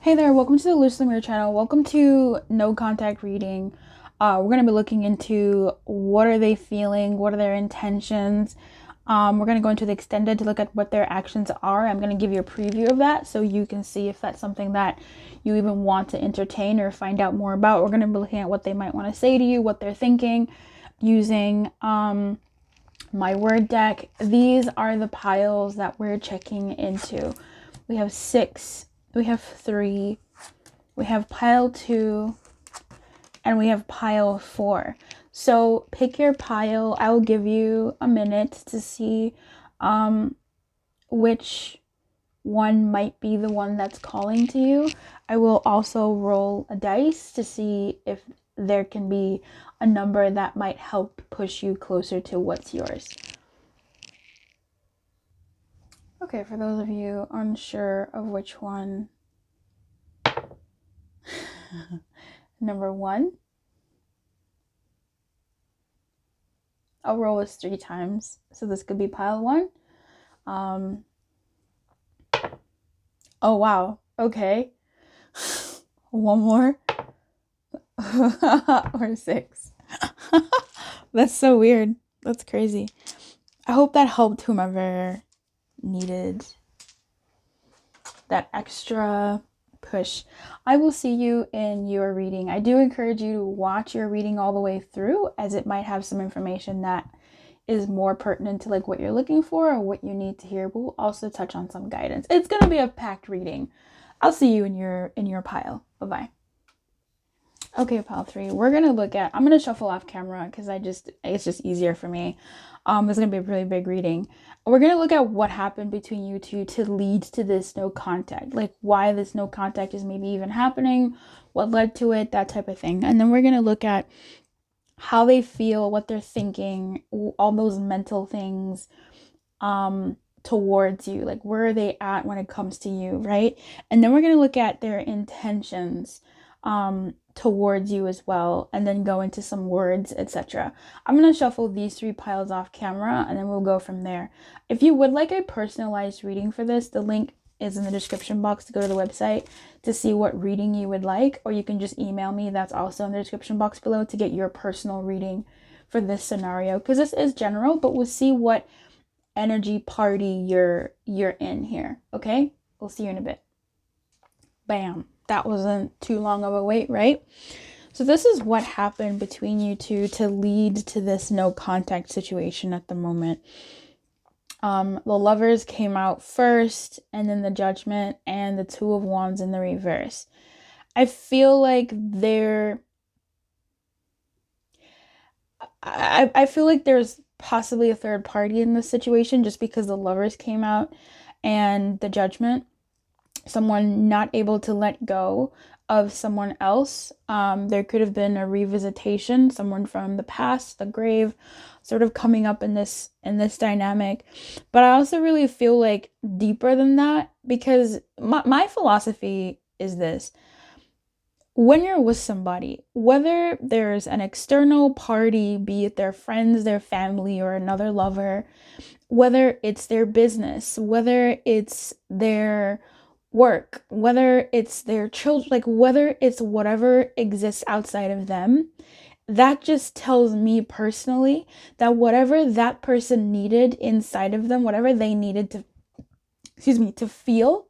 Hey there, welcome to the Luz Lumière channel. Welcome to no contact reading. We're going to be looking into what are they feeling, what are their intentions. We're going to go into the extended to look at what their actions are. I'm going to give you a preview of that so you can see if that's something that you even want to entertain or find out more about. We're going to be looking at what they might want to say to you, what they're thinking, using my word deck. These are the piles that we're checking into. We have 6. We have 3, we have pile 2, and we have pile 4. So pick your pile. I will give you a minute to see which one might be the one that's calling to you. I will also roll a dice to see if there can be a number that might help push you closer to what's yours. Okay, for those of you unsure of which one, number 1. I'll roll this 3 times, so this could be pile 1. Oh wow, okay. One more. Or 6. That's so weird. That's crazy. I hope that helped whomever needed that extra push. I will see you in your reading. I do encourage you to watch your reading all the way through, as it might have some information that is more pertinent to like what you're looking for or what you need to hear, but we'll also touch on some guidance. It's going to be a packed reading. I'll see you in your pile. Bye-bye. Okay, pile 3. We're going to look at, I'm going to shuffle off camera because it's just easier for me. It's going to be a really big reading. We're going to look at what happened between you two to lead to this no contact, like why this no contact is maybe even happening, what led to it, that type of thing. And then we're going to look at how they feel, what they're thinking, all those mental things towards you, like where are they at when it comes to you, right? And then we're going to look at their intentions towards you as well, and then go into some words, etc. I'm going to shuffle these 3 piles off camera and then we'll go from there. If you would like a personalized reading for this, the link is in the description box to go to the website to see what reading you would like, or you can just email me. That's also in the description box below to get your personal reading for this scenario, because this is general, but we'll see what energy party you're in here. Okay, we'll see you in a bit. Bam. That wasn't too long of a wait, right? So this is what happened between you two to lead to this no contact situation at the moment. The Lovers came out first, and then the Judgment, and the 2 of Wands in the reverse. I feel like I feel like there's possibly a third party in this situation, just because the Lovers came out and the Judgment. Someone not able to let go of someone else. There could have been a revisitation, someone from the past, the grave, sort of coming up in this dynamic. But I also really feel like deeper than that, because my philosophy is this: when you're with somebody, whether there's an external party, be it their friends, their family, or another lover, whether it's their business, whether it's their work, whether it's their children, like whether it's whatever exists outside of them, that just tells me personally that whatever that person needed inside of them, whatever they needed to feel,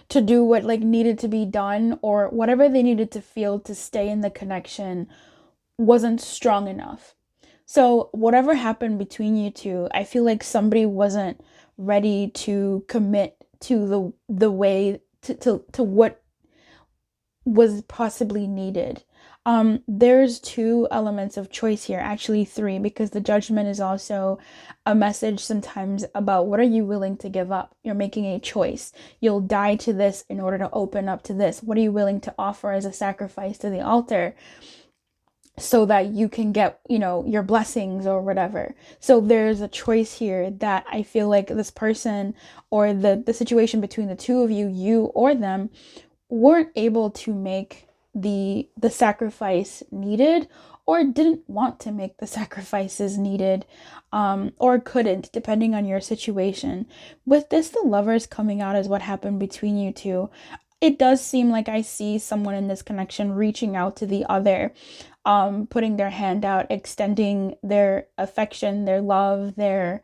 to do what like needed to be done, or whatever they needed to feel to stay in the connection, wasn't strong enough. So whatever happened between you two, I feel like somebody wasn't ready to commit to the way to what was possibly needed. There's 2 elements of choice here, actually 3, because the Judgment is also a message sometimes about what are you willing to give up. You're making a choice. You'll die to this in order to open up to this. What are you willing to offer as a sacrifice to the altar so that you can get, your blessings or whatever? So there's a choice here that I feel like this person, or the situation between the 2 of you, you or them, weren't able to make the sacrifice needed, or didn't want to make the sacrifices needed, or couldn't, depending on your situation. With this, the Lovers coming out as what happened between you two, it does seem like I see someone in this connection reaching out to the other, putting their hand out, extending their affection, their love, their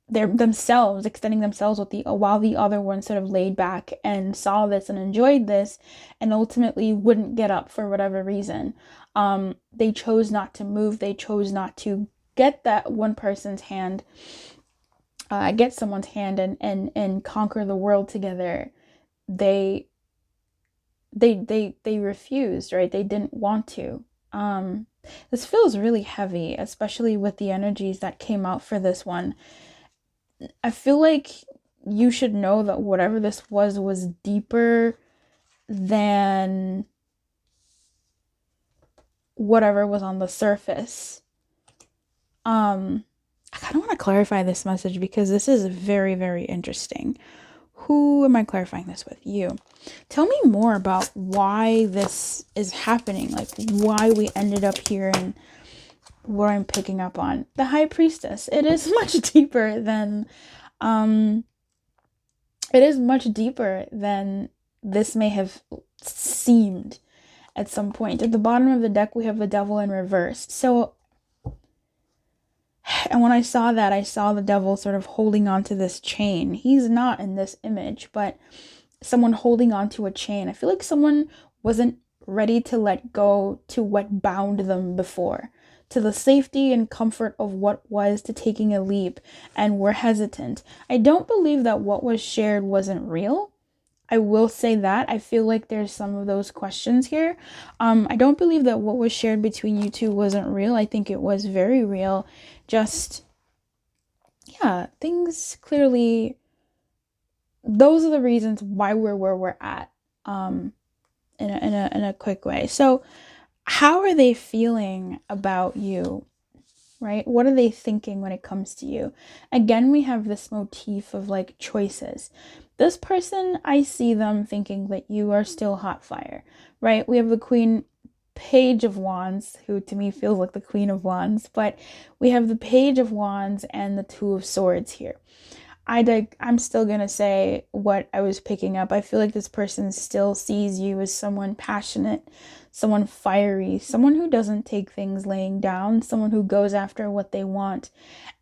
themselves, extending themselves with the while the other one sort of laid back and saw this and enjoyed this and ultimately wouldn't get up for whatever reason. They chose not to move. They chose not to get that one person's hand, get someone's hand and conquer the world together. They they refused, right? They didn't want to. This feels really heavy, especially with the energies that came out for this one. I feel like you should know that whatever this was deeper than whatever was on the surface. I kind of want to clarify this message because this is very, very interesting. Who am I clarifying this with? You. Tell me more about why this is happening, like why we ended up here and what I'm picking up on. The High Priestess. It is much deeper than this may have seemed at some point. At the bottom of the deck, we have the Devil in reverse. So, and when I saw that, I saw the devil sort of holding onto this chain. He's not in this image, but someone holding onto a chain. I feel like someone wasn't ready to let go to what bound them before, to the safety and comfort of what was, to taking a leap, and were hesitant. I don't believe that what was shared wasn't real. I will say that. I feel like there's some of those questions here. I don't believe that what was shared between you two wasn't real. I think it was very real. Just, yeah, things clearly, those are the reasons why we're where we're at, in a quick way. So how are they feeling about you, right? What are they thinking when it comes to you? Again, we have this motif of like choices. This person, I see them thinking that you are still hot fire, right? We have the Page of Wands, who to me feels like the Queen of Wands, but we have the Page of Wands and the Two of Swords here. I'm still gonna say what I was picking up. I feel like this person still sees you as someone passionate, someone fiery, someone who doesn't take things laying down, someone who goes after what they want.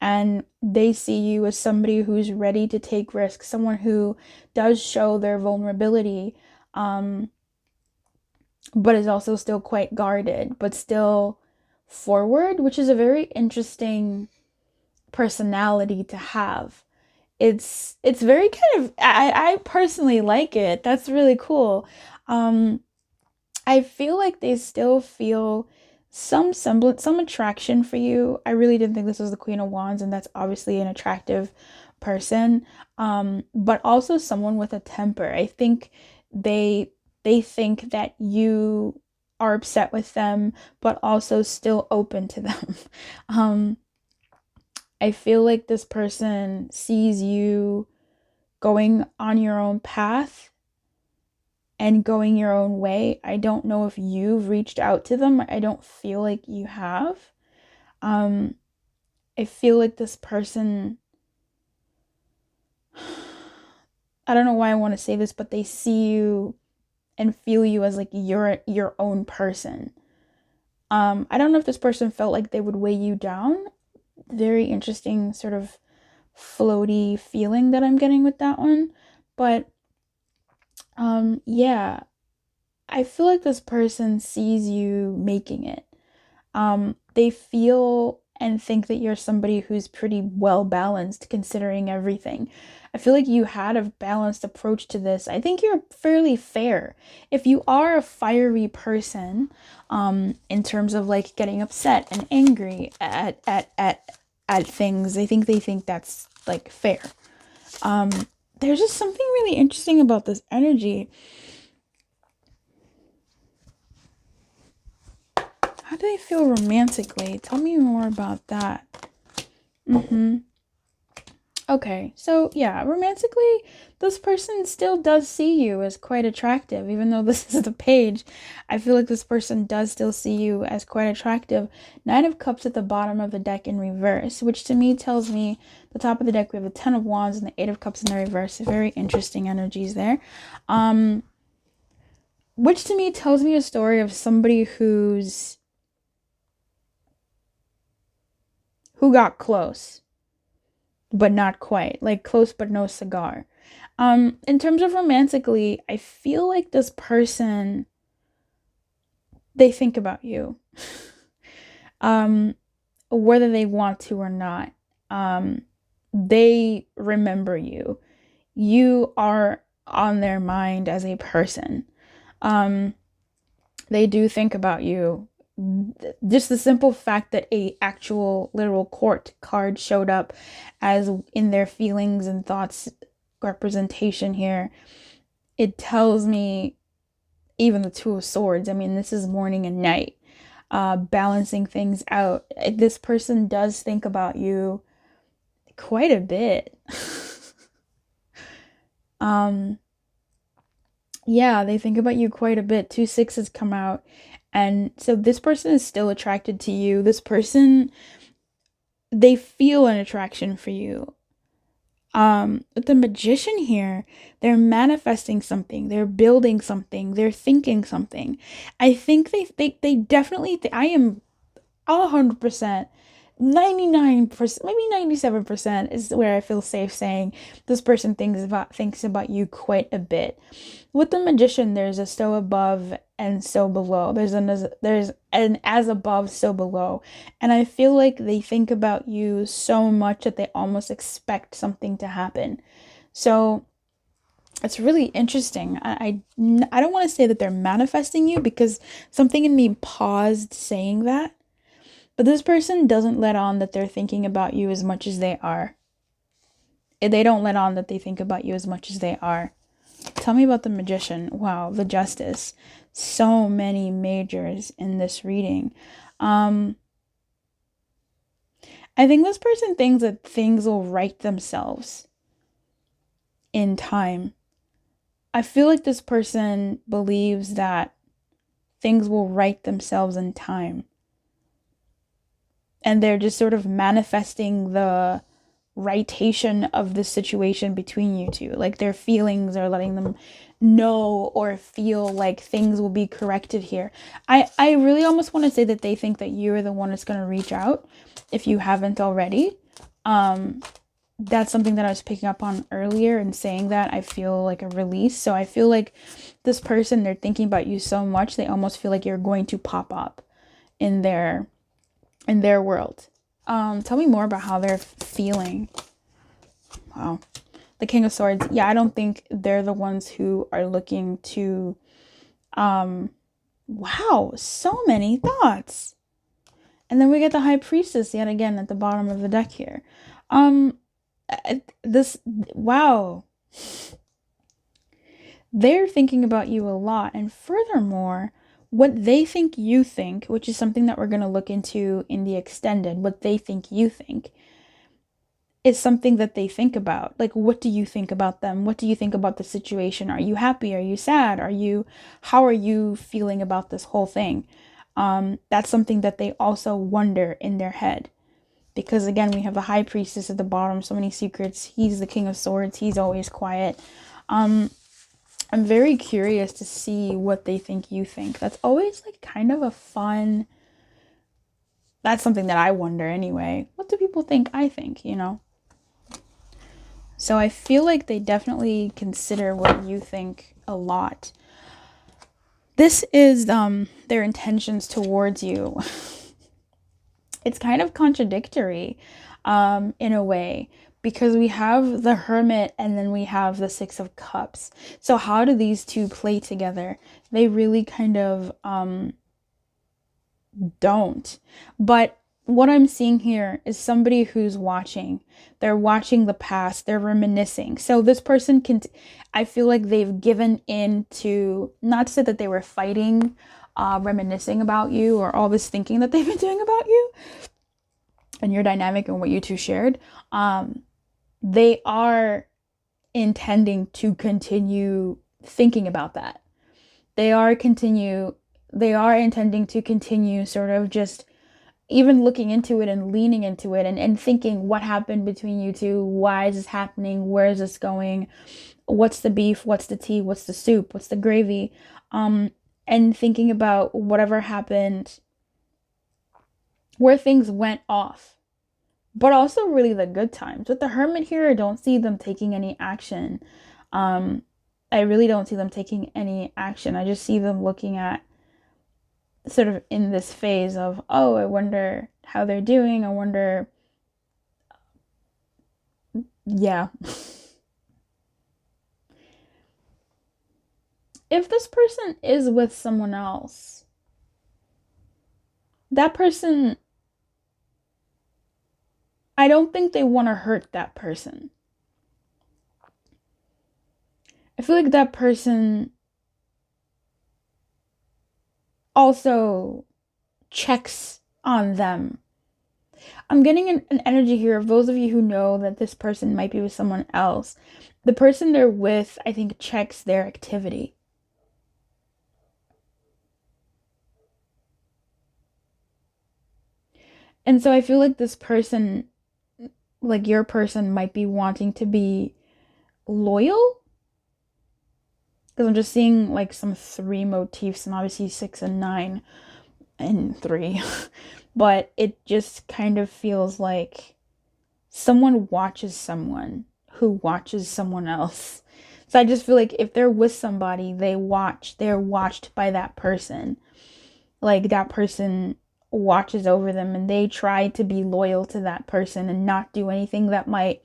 And they see you as somebody who's ready to take risks, someone who does show their vulnerability, but is also still quite guarded, but still forward, which is a very interesting personality to have. It's very kind of, I personally like it. That's really cool. I feel like they still feel some semblance, some attraction for you. I really didn't think this was the Queen of Wands, and that's obviously an attractive person. But also someone with a temper. I think they think that you are upset with them, but also still open to them. I feel like this person sees you going on your own path and going your own way. I don't know if you've reached out to them. I don't feel like you have. I feel like this person, I don't know why I want to say this, but they see you and feel you as like your own person. I don't know if this person felt like they would weigh you down. Very interesting sort of floaty feeling that I'm getting with that one. But yeah, I feel like this person sees you making it. They feel and think that you're somebody who's pretty well balanced considering everything. I feel like you had a balanced approach to this. I think you're fairly fair. If you are a fiery person, in terms of like getting upset and angry at things, I think they think that's like fair. There's just something really interesting about this energy. How do they feel romantically? Tell me more about that. Okay, so yeah, romantically, this person still does see you as quite attractive, even though this is the page. I feel like this person does still see you as quite attractive. Nine of Cups at the bottom of the deck in reverse, which to me tells me the top of the deck we have the Ten of Wands and the Eight of Cups in the reverse. Very interesting energies there. which to me tells me a story of somebody who got close, but not quite. Like close but no cigar. In terms of romantically, I feel like this person, they think about you. Um, whether they want to or not. They remember you. You are on their mind as a person. Um, they do think about you. Just the simple fact that a actual literal court card showed up as in their feelings and thoughts representation here, it tells me even the Two of Swords. I mean, this is morning and night, balancing things out. This person does think about you quite a bit. um, yeah, they think about you quite a bit. Two sixes come out. And so this person is still attracted to you. This person, they feel an attraction for you. With the magician here, they're manifesting something, they're building something, they're thinking something. I think they definitely, I am 100%, 99%, maybe 97% is where I feel safe saying this person thinks about you quite a bit. With the magician, there's a so above and so below. There's an as above, so below. And I feel like they think about you so much that they almost expect something to happen. So it's really interesting. I don't want to say that they're manifesting you because something in me paused saying that. But this person doesn't let on that they're thinking about you as much as they are. They don't let on that they think about you as much as they are. Tell me about the magician. Wow, the justice. So many majors in this reading. I think this person thinks that things will right themselves in time. I feel like this person believes that things will right themselves in time. And they're just sort of manifesting the rightation of the situation between you two. Like their feelings are letting them know or feel like things will be corrected here. I really almost want to say that they think that you're the one that's going to reach out if you haven't already. That's something that I was picking up on earlier and saying that I feel like a release. So I feel like this person, they're thinking about you so much, they almost feel like you're going to pop up in their world. Tell me more about how they're feeling. Wow. The King of Swords. Yeah, I don't think they're the ones who are looking to, wow, so many thoughts. And then we get the High Priestess yet again at the bottom of the deck here. Wow. They're thinking about you a lot. And furthermore, what they think you think, which is something that we're going to look into in the extended, what they think you think, is something that they think about. Like, what do you think about them? What do you think about the situation? Are you happy? Are you sad? How are you feeling about this whole thing? That's something that they also wonder in their head. Because again, we have the High Priestess at the bottom, so many secrets. He's the King of Swords. He's always quiet. I'm very curious to see what they think you think. That's always like kind of a fun, that's something that I wonder anyway. What do people think I think, you know? So I feel like they definitely consider what you think a lot. This is their intentions towards you. It's kind of contradictory in a way, because we have the Hermit and then we have the Six of Cups. So how do these two play together? They really kind of don't. But what I'm seeing here is somebody who's watching. They're watching the past. They're reminiscing. So this person I feel like they've given in to, not to say that they were fighting, reminiscing about you or all this thinking that they've been doing about you and your dynamic and what you two shared. They are intending to continue thinking about that. They are intending to continue sort of just even looking into it and leaning into it and thinking what happened between you two, why is this happening, where is this going, what's the beef, what's the tea, what's the soup, what's the gravy, and thinking about whatever happened, where things went off, but also really the good times. With the Hermit here, I don't see them taking any action. I really don't see them taking any action. I just see them looking at, sort of in this phase of, oh, I wonder how they're doing. I wonder, yeah. If this person is with someone else, that person, I don't think they want to hurt that person. I feel like that person also checks on them. I'm getting an energy here of those of you who know that this person might be with someone else. The person they're with, I think, checks their activity. And so I feel like this person, like your person, might be wanting to be loyal. Because I'm just seeing like some 3 motifs, and obviously 6 and 9 and 3. But it just kind of feels like someone watches someone who watches someone else. So I just feel like if they're with somebody, they're watched by that person. Like that person watches over them, and they try to be loyal to that person and not do anything that might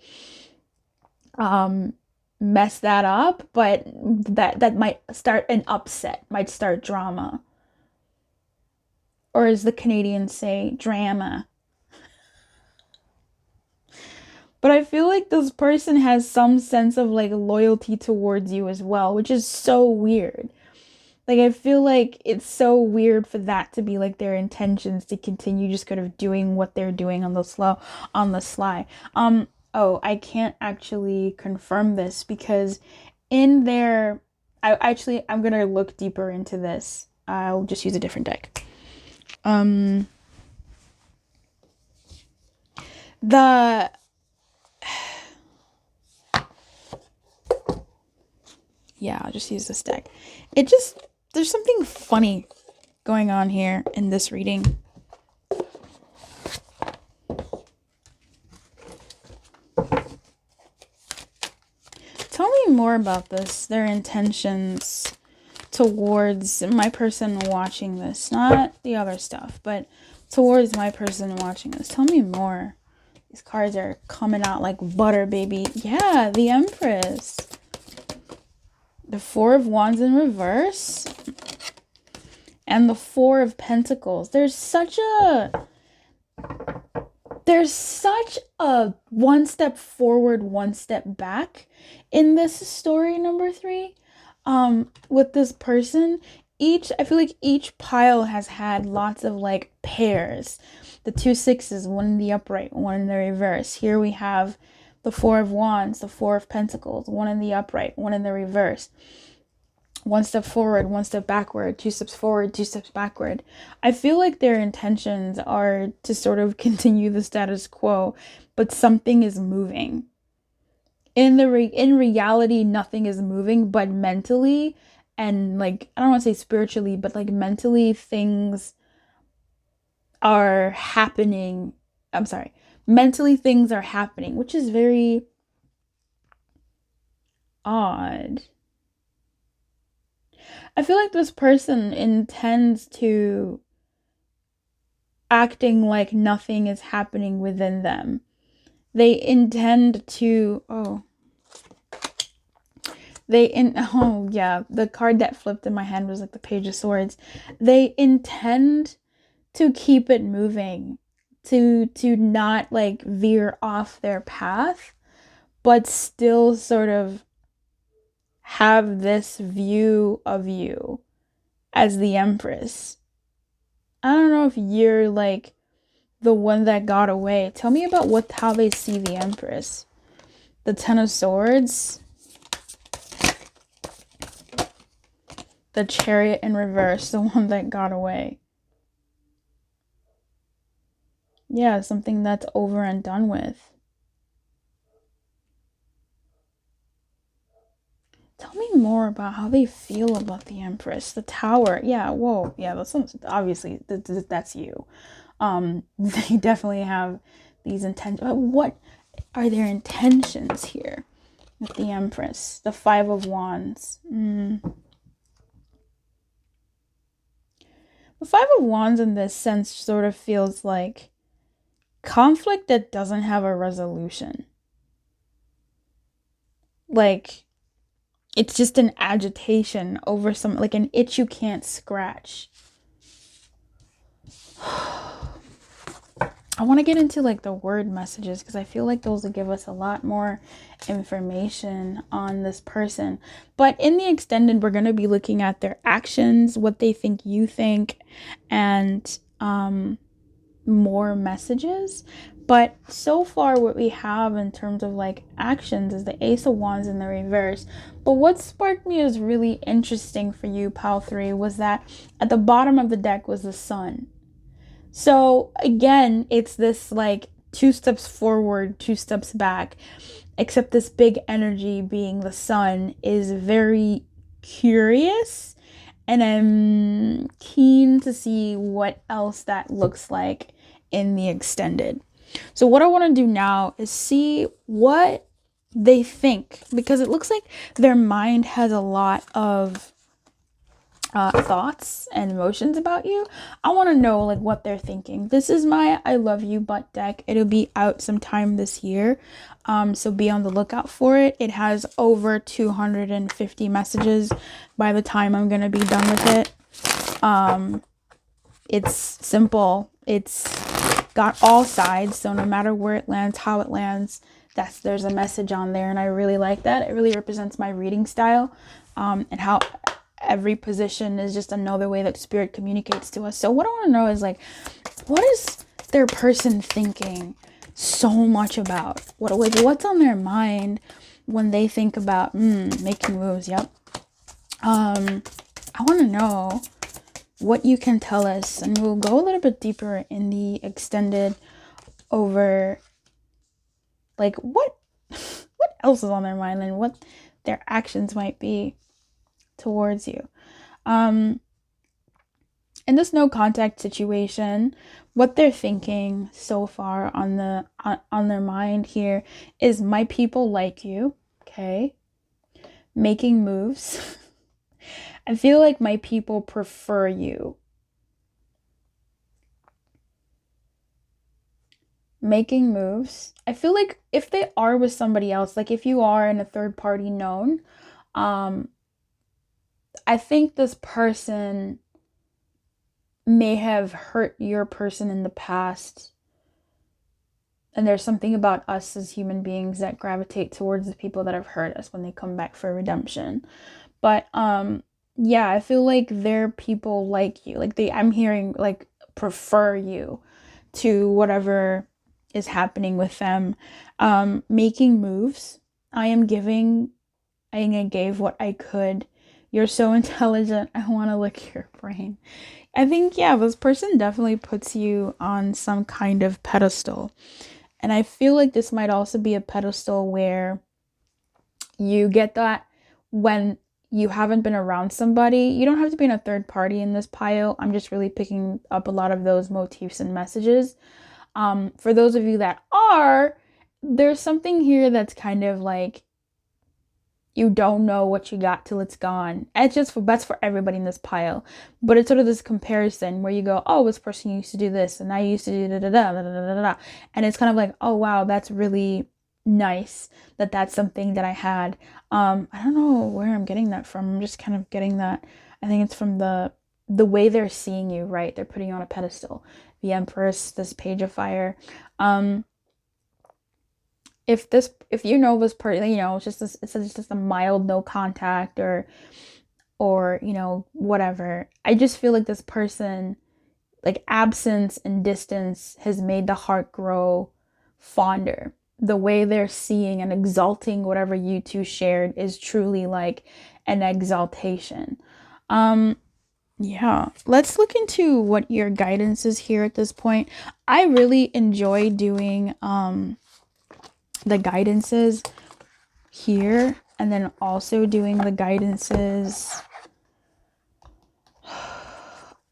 mess that up, but that might start an upset, might start drama. Or as the Canadians say, drama. But I feel like this person has some sense of like loyalty towards you as well, which is so weird. Like I feel like it's so weird for that to be like their intentions, to continue just kind of doing what they're doing on the sly. Oh, I can't actually confirm this because in their I'm gonna look deeper into this. I'll just use a different deck. The Yeah, I'll just use this deck. There's something funny going on here in this reading. Tell me more about this, their intentions towards my person watching this. Not the other stuff, but towards my person watching this. Tell me more. These cards are coming out like butter, baby. Yeah, the Empress. The 4 of Wands in reverse. And the 4 of Pentacles. There's such a one step forward, one step back in this story number 3. With this person, I feel like each pile has had lots of like pairs. The 2 sixes, one in the upright, one in the reverse. Here we have the 4 of Wands, the 4 of Pentacles, one in the upright, one in the reverse. 1 step forward, 1 step backward, 2 steps forward, 2 steps backward. I feel like their intentions are to sort of continue the status quo, but something is moving. In reality, nothing is moving, but mentally, and like, I don't want to say spiritually, but like mentally, things are happening. Mentally things are happening, which is very odd. I feel like this person intends to acting like nothing is happening within them. They intend to, oh yeah, the card that flipped in my hand was like the Page of Swords. They intend to keep it moving, to not like veer off their path, but still sort of have this view of you as the Empress. I don't know if you're like the one that got away. Tell me about how they see the Empress. The 10 of Swords. The Chariot in reverse, the one that got away. Yeah, something that's over and done with. more about how they feel about the Empress. The Tower. Yeah, whoa. Yeah, that's obviously that's you. They definitely have these intentions. What are their intentions here with the Empress? The Five of Wands. The Five of Wands in this sense sort of feels like conflict that doesn't have a resolution. Like, it's just an agitation over some, like an itch you can't scratch. I want to get into like the word messages because I feel like those will give us a lot more information on this person. But in the extended, we're going to be looking at their actions, what they think you think, and more messages. But so far what we have in terms of like actions is the Ace of Wands in the reverse. But what sparked me as really interesting for you, Pile 3, was that at the bottom of the deck was the Sun. So again, it's this like 2 steps forward, 2 steps back, except this big energy being the Sun is very curious, and I'm keen to see what else that looks like in the extended. So what I want to do now is see what they think, because it looks like their mind has a lot of thoughts and emotions about you. I want to know like what they're thinking. This is my I love you butt deck. It'll be out sometime this year, so be on the lookout for it. It has over 250 messages by the time I'm gonna be done with it. It's simple. It's got all sides, so no matter where it lands, how it lands, there's a message on there, and I really like that. It really represents my reading style, and how every position is just another way that spirit communicates to us. So what I want to know is like, what is their person thinking so much about? What's on their mind when they think about making moves? Yep. I want to know what you can tell us, and we'll go a little bit deeper in the extended over like what else is on their mind and what their actions might be towards you. In this no contact situation, what they're thinking so far on their mind here is, my people like you, okay? Making moves. I feel like my people prefer you. Making moves. I feel like if they are with somebody else, like if you are in a third party known, I think this person may have hurt your person in the past. And there's something about us as human beings that gravitate towards the people that have hurt us when they come back for redemption. But yeah, I feel like they're people like you. Like I'm hearing like prefer you to whatever is happening with them. Making moves. I gave what I could. You're so intelligent. I want to lick your brain. I think, yeah, this person definitely puts you on some kind of pedestal. And I feel like this might also be a pedestal where you get that when you haven't been around somebody. You don't have to be in a third party in this pile. I'm just really picking up a lot of those motifs and messages. For those of you that are, there's something here that's kind of like, you don't know what you got till it's gone. And that's for everybody in this pile. But it's sort of this comparison where you go, oh, this person used to do this, and I used to do da-da-da. And it's kind of like, oh, wow, that's really nice that's something that I had. I don't know where I'm getting that from. I'm just kind of getting that. I think it's from the way they're seeing you, right? They're putting you on a pedestal. The Empress, this Page of Fire. If you know this person, you know, it's just a mild no contact or you know, whatever. I just feel like this person, like absence and distance has made the heart grow fonder. The way they're seeing and exalting whatever you two shared is truly like an exaltation. Yeah, let's look into what your guidance is here at this point. I really enjoy doing the guidances here and then also doing the guidances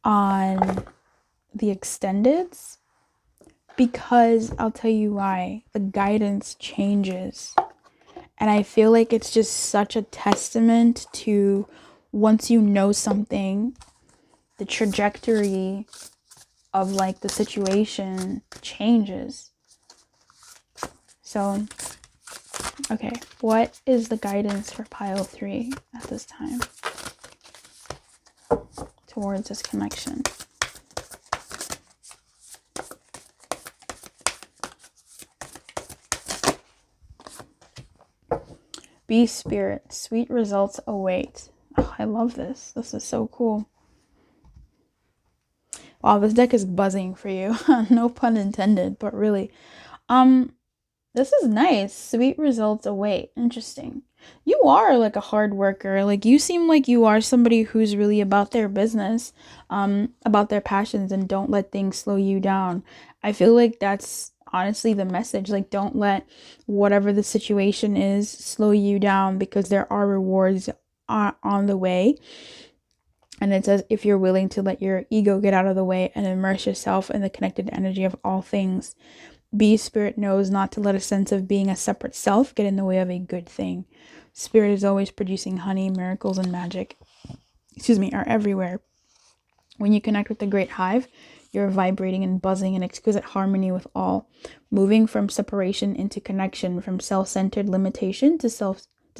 on the extendeds, because I'll tell you why. The guidance changes, and I feel like it's just such a testament to, once you know something, the trajectory of like the situation changes. So okay, what is the guidance for pile 3 at this time towards this connection? Be spirit, sweet results await. Oh, I love this. This is so cool. Wow, this deck is buzzing for you. No pun intended, but really. This is nice. Sweet results await. Interesting. You are like a hard worker. Like, you seem like you are somebody who's really about their business, about their passions, and don't let things slow you down. I feel like that's honestly the message. Like, don't let whatever the situation is slow you down, because there are rewards on the way. And it says, if you're willing to let your ego get out of the way and immerse yourself in the connected energy of all things. Be spirit knows not to let a sense of being a separate self get in the way of a good thing. Spirit is always producing honey, miracles, and magic, are everywhere. When you connect with the great hive, you're vibrating and buzzing in exquisite harmony with all, moving from separation into connection, from self-centered limitation to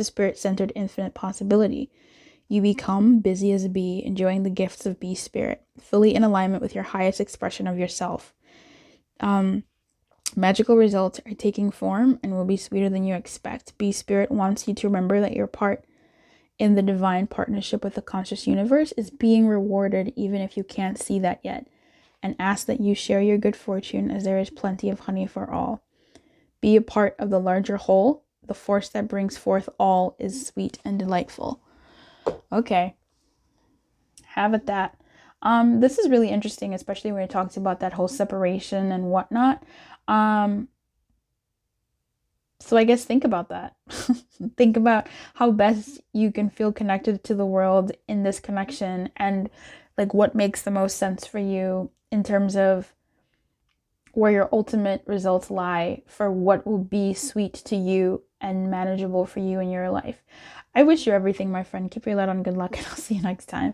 spirit-centered infinite possibility. You become busy as a bee, enjoying the gifts of bee spirit, fully in alignment with your highest expression of yourself. Magical results are taking form and will be sweeter than you expect. Bee spirit wants you to remember that your part in the divine partnership with the conscious universe is being rewarded, even if you can't see that yet, and ask that you share your good fortune, as there is plenty of honey for all. Be a part of the larger whole. The force that brings forth all is sweet and delightful. Okay, have at that. This is really interesting, especially when it talks about that whole separation and whatnot. So I guess think about that. Think about how best you can feel connected to the world in this connection, and like what makes the most sense for you in terms of where your ultimate results lie for what will be sweet to you and manageable for you in your life. I wish you everything, my friend. Keep your light on. Good luck, and I'll see you next time.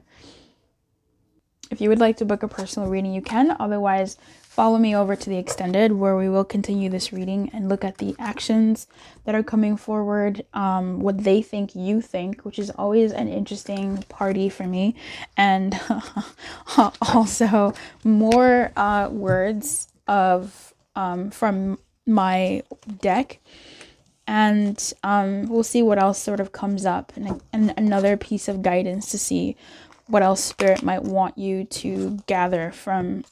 If you would like to book a personal reading, you can. Otherwise, follow me over to the extended, where we will continue this reading and look at the actions that are coming forward, what they think you think, which is always an interesting party for me. And also more words of from my deck. And we'll see what else sort of comes up, and another piece of guidance to see what else spirit might want you to gather from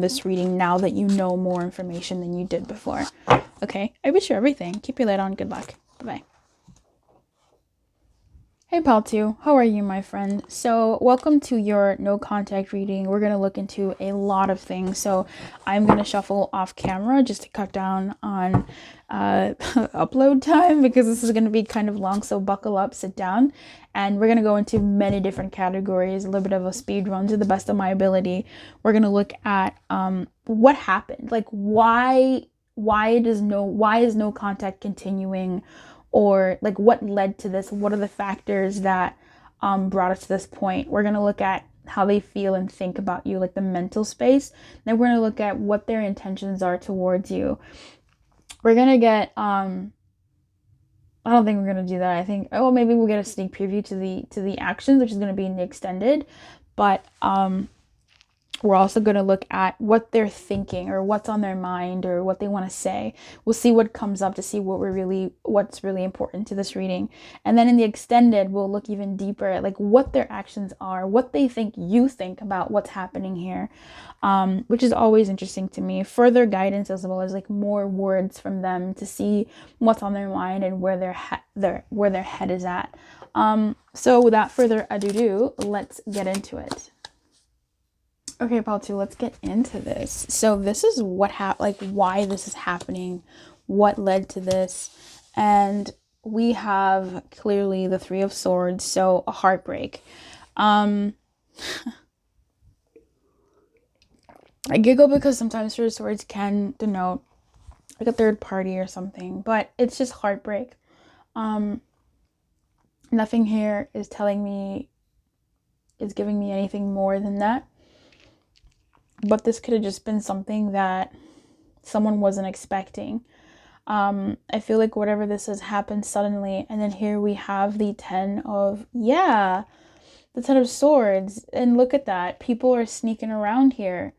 this reading, now that you know more information than you did before. Okay, I wish you everything. Keep your light on. Good luck. Bye-bye. Hey pal 2, how are you, my friend? So welcome to your no contact reading. We're going to look into a lot of things. So I'm going to shuffle off camera just to cut down on upload time, because this is going to be kind of long. So buckle up, sit down, and we're going to go into many different categories, a little bit of a speed run to the best of my ability. We're going to look at what happened, like why is no contact continuing, or like what led to this, what are the factors that brought us to this point. We're going to look at how they feel and think about you, like the mental space. Then we're going to look at what their intentions are towards you. We're going to get I don't think we're going to do that. I think, maybe we'll get a sneak preview to the actions, which is going to be in the extended. But we're also going to look at what they're thinking, or what's on their mind, or what they want to say. We'll see what comes up to see what's really important to this reading. And then in the extended, we'll look even deeper at like what their actions are, what they think you think about what's happening here, which is always interesting to me. Further guidance, as well as like more words from them to see what's on their mind and where their head is at. So without further ado, let's get into it. Okay, pal 2, let's get into this. So this is what why this is happening, what led to this. And we have clearly the Three of Swords, so a heartbreak. Um, I giggle because sometimes Three of Swords can denote like a third party or something, but it's just heartbreak. Um, Nothing here is giving me anything more than that. But this could have just been something that someone wasn't expecting. I feel like whatever this has happened suddenly, and then here we have the the Ten of Swords, and look at that. People are sneaking around here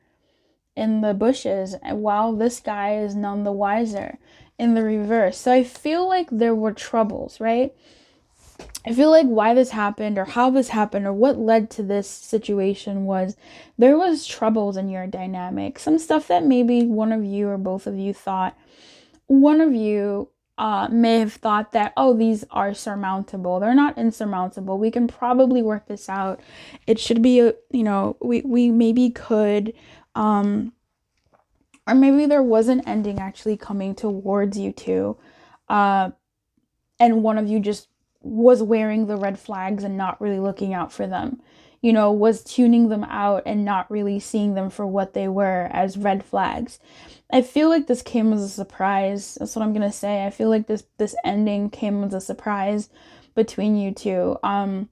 in the bushes, while this guy is none the wiser in the reverse. So I feel like there were troubles, right? I feel like why this happened or how this happened or what led to this situation was there was troubles in your dynamic. Some stuff that maybe one of you or both of you thought. One of you may have thought that, oh, these are surmountable. They're not insurmountable. We can probably work this out. It should be, we maybe could, or maybe there was an ending actually coming towards you two. And one of you just was wearing the red flags and not really looking out for them, was tuning them out and not really seeing them for what they were as red flags. I feel like this came as a surprise. That's what I'm gonna say. I feel like this ending came as a surprise between you two. I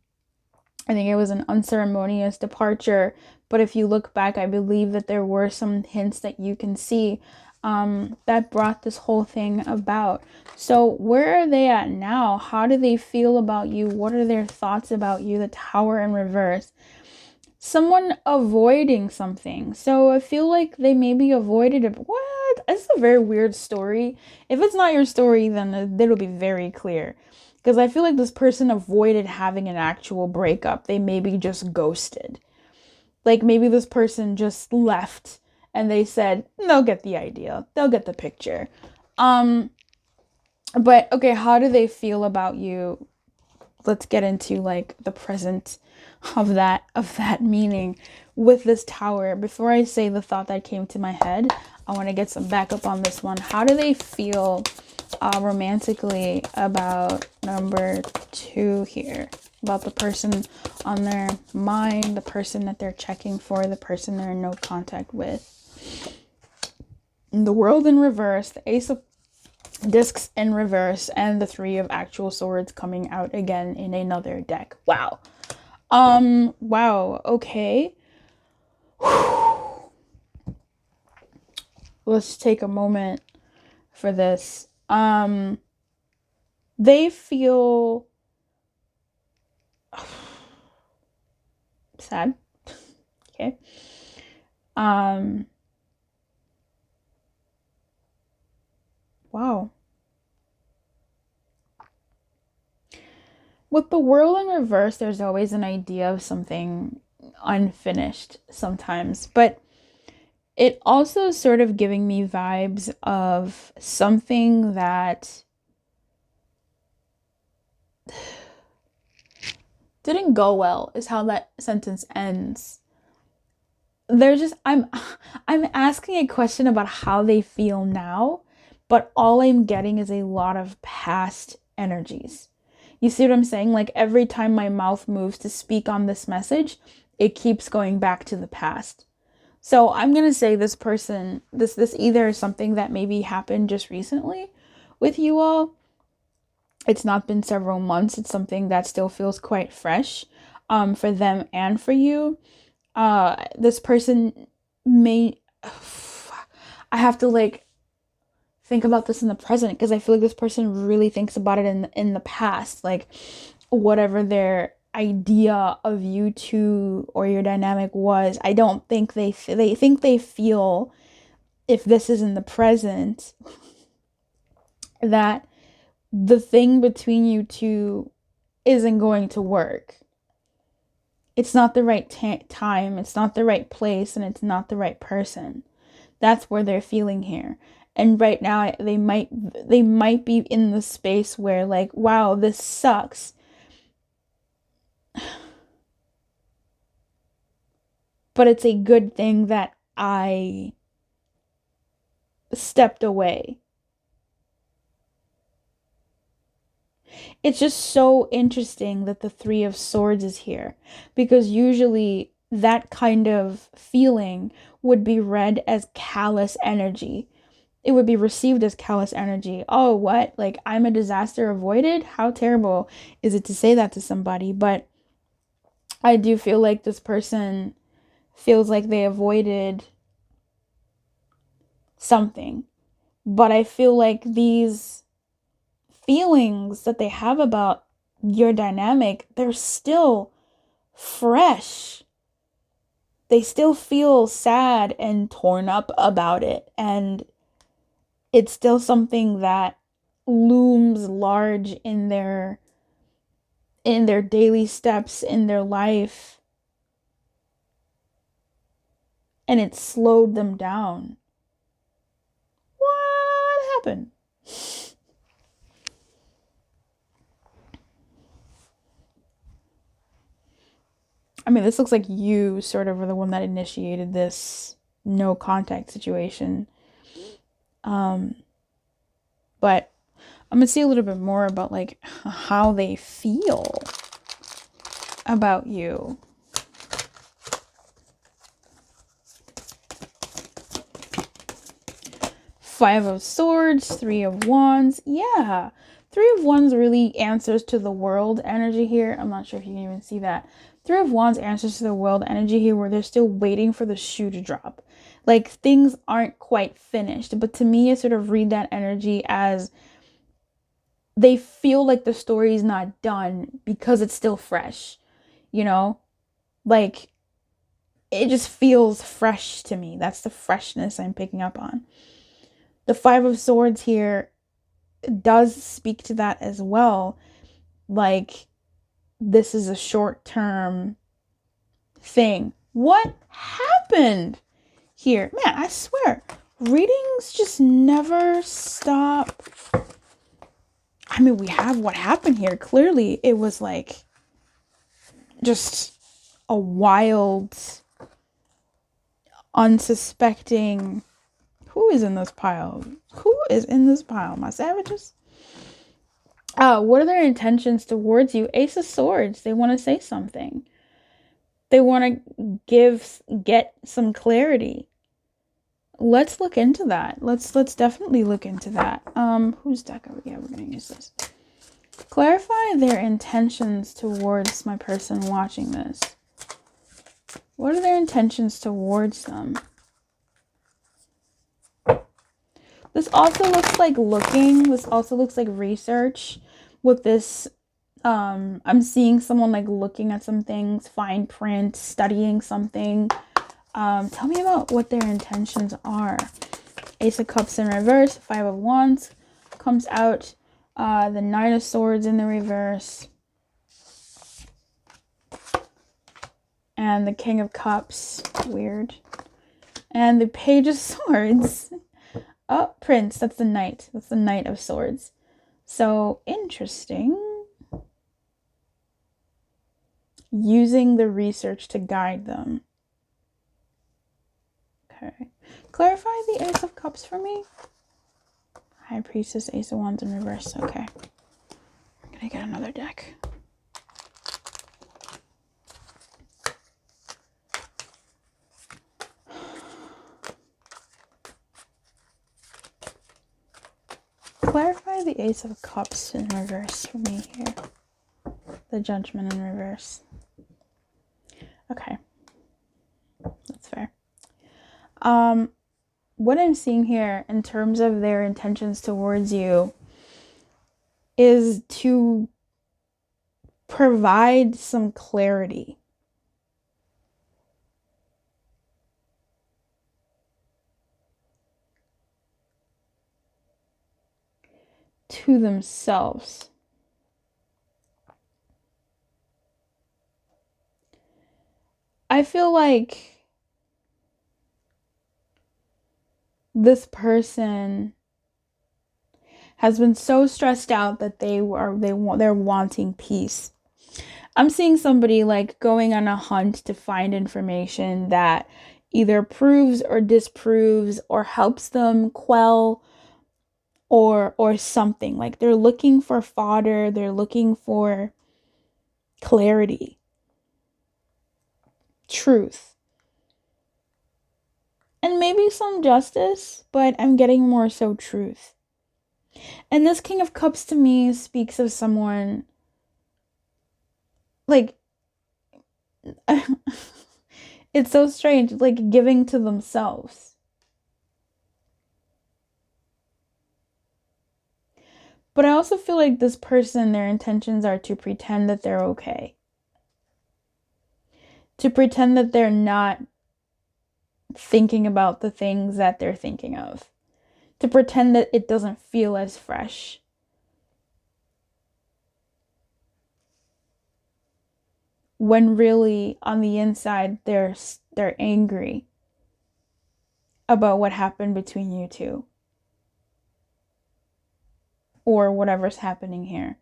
think it was an unceremonious departure, but if you look back, I believe that there were some hints that you can see that brought this whole thing about. So where are they at now? How do they feel about you? What are their thoughts about you? The Tower in reverse. Someone avoiding something. So I feel like they maybe avoided it. What? It's a very weird story. If it's not your story, then it'll be very clear. Because I feel like this person avoided having an actual breakup. They maybe just ghosted. Like maybe this person just left and they said, they'll get the idea. They'll get the picture. But okay, how do they feel about you? Let's get into like the present of that meaning with this tower. Before I say the thought that came to my head, I want to get some backup on this one. How do they feel romantically about number 2 here? About the person on their mind, the person that they're checking for, the person they're in no contact with. The World in reverse, the Ace of Discs in reverse, and the Three of Actual Swords coming out again in another deck. Wow. Wow. Okay. Let's take a moment for this. They feel sad. Okay. Wow. With the World in reverse, there's always an idea of something unfinished sometimes, but it also is sort of giving me vibes of something that didn't go well, is how that sentence ends. I'm asking a question about how they feel now, but all I'm getting is a lot of past energies. You see what I'm saying? Like every time my mouth moves to speak on this message, it keeps going back to the past. So I'm going to say this person, this either is something that maybe happened just recently with you all. It's not been several months. It's something that still feels quite fresh for them and for you. This person may I have to like think about this in the present because I feel like this person really thinks about it in the past, like whatever their idea of you two or your dynamic was. I don't think they think they feel, if this is in the present, that the thing between you two isn't going to work. It's not the right time, it's not the right place, and it's not the right person. That's where they're feeling here. And right now they might be in the space where like, wow, this sucks. But it's a good thing that I stepped away. It's just so interesting that the Three of Swords is here, because usually that kind of feeling would be read as callous energy. It would be received as callous energy. Oh, what? Like, I'm a disaster avoided? How terrible is it to say that to somebody? But I do feel like this person feels like they avoided something. But I feel like these feelings that they have about your dynamic, they're still fresh. They still feel sad and torn up about it. And it's still something that looms large in their daily steps in their life, and it slowed them down. What happened? I mean, this looks like you sort of were the one that initiated this no contact situation. But I'm gonna see a little bit more about like how they feel about you. Five of Swords, Three of Wands. Yeah. Three of Wands really answers to the world energy here. I'm not sure if you can even see that. Three of Wands answers to the world energy here, where they're still waiting for the shoe to drop. Like, things aren't quite finished. But to me, I sort of read that energy as they feel like the story is not done because it's still fresh. You know? Like, it just feels fresh to me. That's the freshness I'm picking up on. The Five of Swords here does speak to that as well. Like, this is a short-term thing. What happened here? Man, I swear, readings just never stop. I mean, we have what happened here. Clearly, it was like just a wild, unsuspecting... Who is in this pile? Who is in this pile? My savages? What are their intentions towards you? Ace of Swords. They want to say something. They want to get some clarity. Let's look into that. Let's definitely look into that. Whose deck are we? Yeah, we're gonna use this. Clarify their intentions towards my person watching this. What are their intentions towards them? This also looks like looking. This also looks like research. With this, I'm seeing someone like looking at some things, fine print, studying something. Tell me about what their intentions are. Ace of Cups in reverse, Five of Wands comes out. The Knight of Swords in the reverse. And the King of Cups. Weird. And the Page of Swords. Oh, Prince. That's the Knight. That's the Knight of Swords. So, interesting. Using the research to guide them. Okay. Clarify the Ace of Cups for me. High Priestess, Ace of Wands in reverse. Okay. I'm gonna get another deck. Clarify the Ace of Cups in reverse for me here. The Judgment in reverse. Okay. That's fair. What I'm seeing here in terms of their intentions towards you is to provide some clarity. To themselves. I feel like this person has been so stressed out that they're wanting peace. I'm seeing somebody like going on a hunt to find information that either proves or disproves or helps them quell or something. Like they're looking for fodder, they're looking for clarity, truth, and maybe some justice, but I'm getting more so truth. And this King of Cups to me speaks of someone like it's so strange, like giving to themselves. But I also feel like this person, their intentions are to pretend that they're okay. To pretend that they're not thinking about the things that they're thinking of. To pretend that it doesn't feel as fresh. When really on the inside they're angry about what happened between you two. Or whatever's happening here.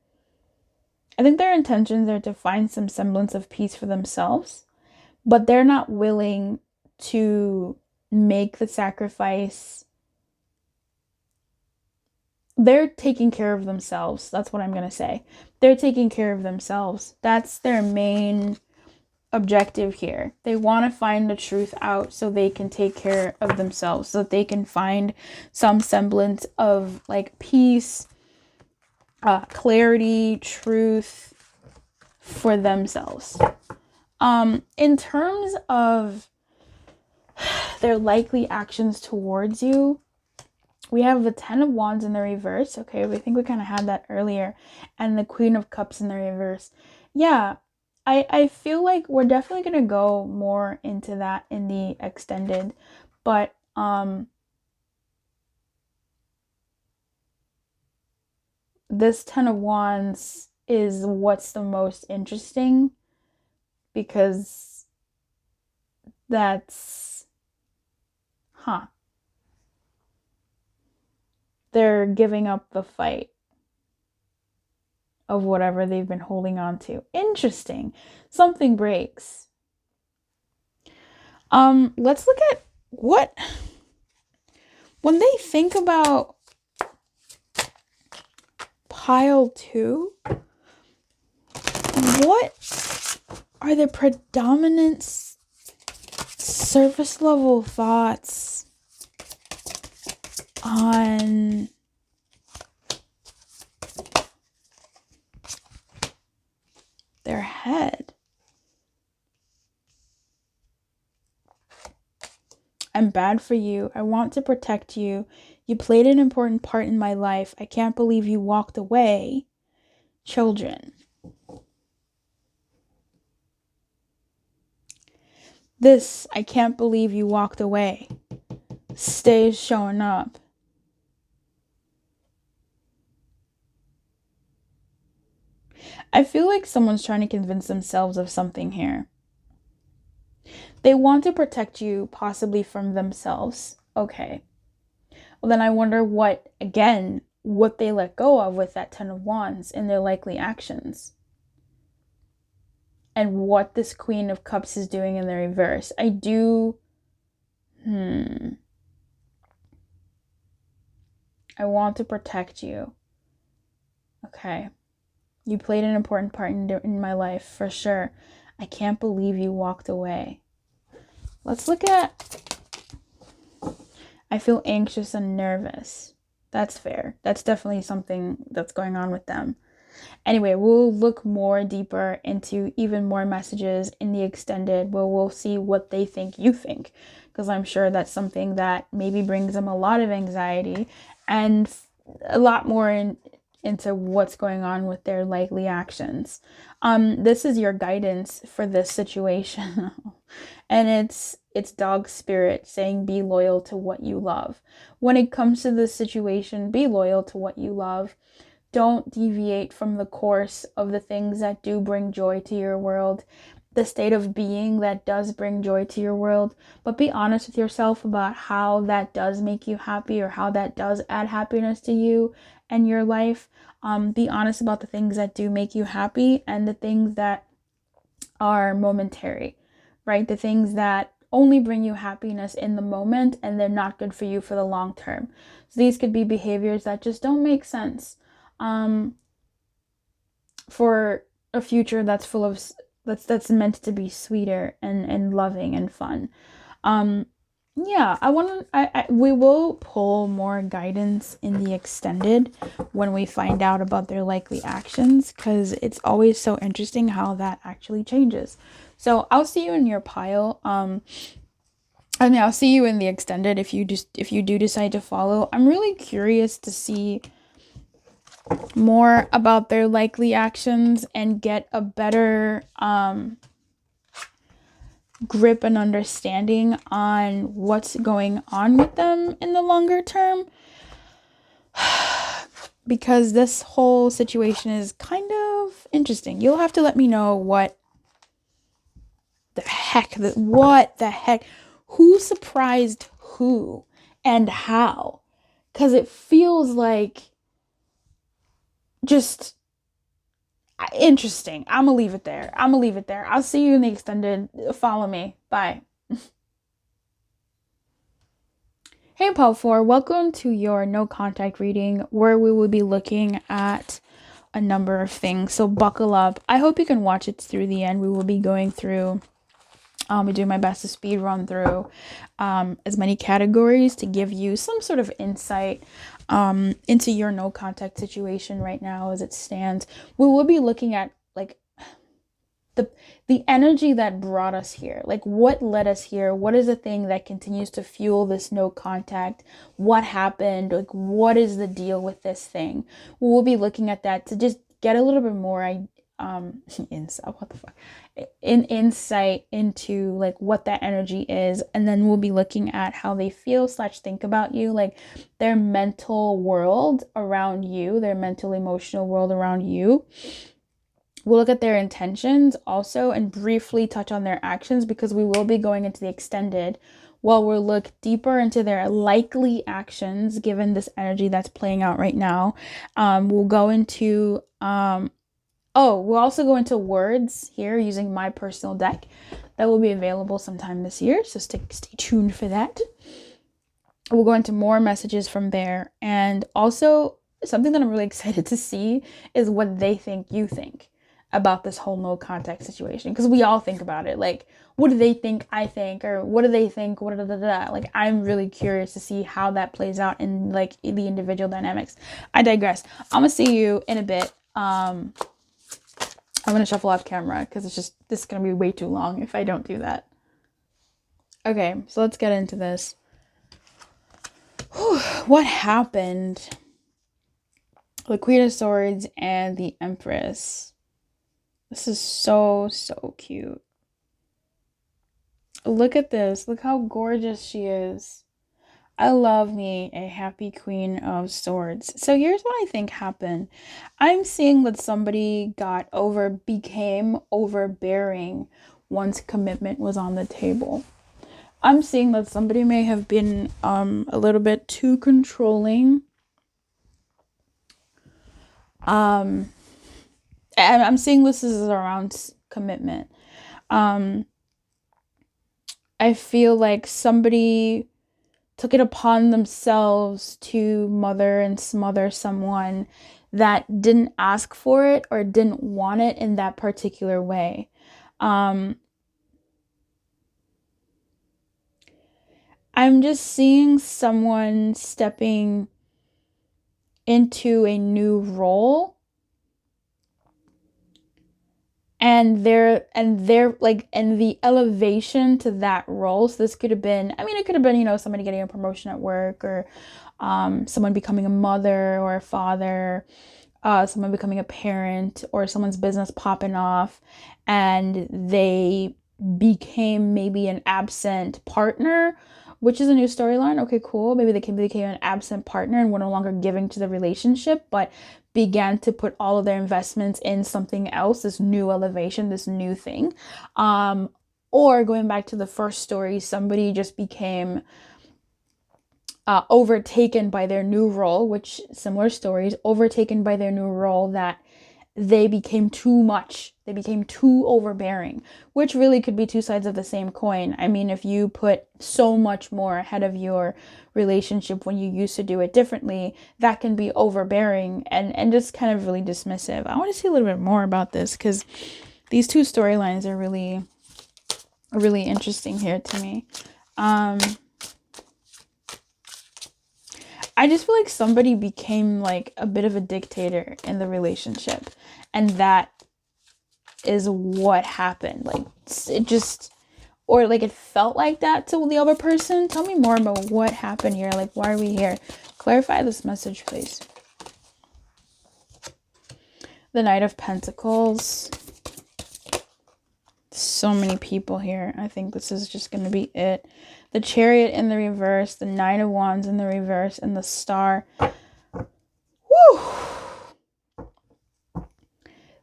I think their intentions are to find some semblance of peace for themselves, but they're not willing to make the sacrifice. They're taking care of themselves. That's what I'm going to say. They're taking care of themselves. That's their main objective here. They want to find the truth out so they can take care of themselves, so that they can find some semblance of like peace, clarity, truth for themselves. In terms of their likely actions towards you, we have the Ten of Wands in the reverse. Okay, I think we kind of had that earlier. And the Queen of Cups in the reverse. Yeah, I feel like we're definitely going to go more into that in the extended. But this Ten of Wands is what's the most interesting, because that's, they're giving up the fight of whatever they've been holding on to. Interesting. Something breaks. Let's look at what, when they think about pile 2, what are the predominant surface level thoughts on their head? I'm bad for you. I want to protect you. You played an important part in my life. I can't believe you walked away. Children. This, I can't believe you walked away, stays showing up. I feel like someone's trying to convince themselves of something here. They want to protect you, possibly from themselves. Okay. Well, then I wonder what they let go of with that Ten of Wands in their likely actions. And what this Queen of Cups is doing in the reverse. I want to protect you. Okay. You played an important part in my life, for sure. I can't believe you walked away. Let's look at, I feel anxious and nervous. That's fair. That's definitely something that's going on with them. Anyway, we'll look more deeper into even more messages in the extended, where we'll see what they think you think, because I'm sure that's something that maybe brings them a lot of anxiety and a lot more into what's going on with their likely actions. This is your guidance for this situation. And it's dog spirit saying be loyal to what you love. When it comes to this situation, be loyal to what you love. Don't deviate from the course of the things that do bring joy to your world, the state of being that does bring joy to your world, but be honest with yourself about how that does make you happy, or how that does add happiness to you and your life. Be honest about the things that do make you happy and the things that are momentary, right? The things that only bring you happiness in the moment, and they're not good for you for the long term. So these could be behaviors that just don't make sense for a future that's full of that's meant to be sweeter and loving and fun. Yeah, we will pull more guidance in the extended when we find out about their likely actions, because it's always so interesting how that actually changes. So I'll see you in your pile. I'll see you in the extended if you do decide to follow. I'm really curious to see more about their likely actions and get a better grip and understanding on what's going on with them in the longer term, because this whole situation is kind of interesting. You'll have to let me know what the heck, who surprised who and how, because it feels like just interesting. I'm gonna leave it there. I'll see you in the extended. Follow me. Bye. Hey, Pal 4, welcome to your no contact reading, where we will be looking at a number of things. So buckle up. I hope you can watch it through the end. We will be going through, I do my best to speed run through as many categories to give you some sort of insight into your no contact situation right now as it stands. We will be looking at like the energy that brought us here, like what led us here, what is the thing that continues to fuel this no contact, what happened, like what is the deal with this thing. We'll be looking at that to just get a little bit more insight into like what that energy is, and then we'll be looking at how they feel / think about you, like their mental world around you, their mental emotional world around you. We'll look at their intentions also and briefly touch on their actions, because we will be going into the extended. Well, we'll look deeper into their likely actions given this energy that's playing out right now. We'll go into we'll also go into words here using my personal deck that will be available sometime this year, so stay tuned for that. We'll go into more messages from there, and also something that I'm really excited to see is what they think you think about this whole no contact situation, because we all think about it, like what do they think I think, or what do they think, like I'm really curious to see how that plays out in like the individual dynamics. I digress. I'm gonna see you in a bit. I'm gonna shuffle off camera because this is gonna be way too long if I don't do that. Okay, so let's get into this. What happened? The Queen of Swords and the Empress. This is so cute. Look at this. Look how gorgeous she is. I love me a happy Queen of Swords. So here's what I think happened. I'm seeing that somebody became overbearing once commitment was on the table. I'm seeing that somebody may have been a little bit too controlling. And I'm seeing this is around commitment. I feel like somebody took it upon themselves to mother and smother someone that didn't ask for it or didn't want it in that particular way. I'm just seeing someone stepping into a new role, and they're like, and the elevation to that role. So this could have been, it could have been, somebody getting a promotion at work, or someone becoming a mother or a father, someone becoming a parent, or someone's business popping off, and they became maybe an absent partner, which is a new storyline. Okay, cool. Maybe they became an absent partner and were no longer giving to the relationship, but began to put all of their investments in something else, this new elevation, this new thing. Or going back to the first story, somebody just became overtaken by their new role, which similar stories, overtaken by their new role that they became too much. They became too overbearing, which really could be two sides of the same coin. I mean, if you put so much more ahead of your relationship when you used to do it differently, that can be overbearing and just kind of really dismissive. I want to see a little bit more about this because these two storylines are really interesting here to me. I just feel like somebody became like a bit of a dictator in the relationship, and that is what happened. Like it just, or like it felt like that to the other person. Tell me more about what happened here. Like, why are we here? Clarify this message, please. The Knight of Pentacles. So many people here. I think this is just going to be it. The Chariot in the reverse, the Nine of Wands in the reverse, and the Star. Woo!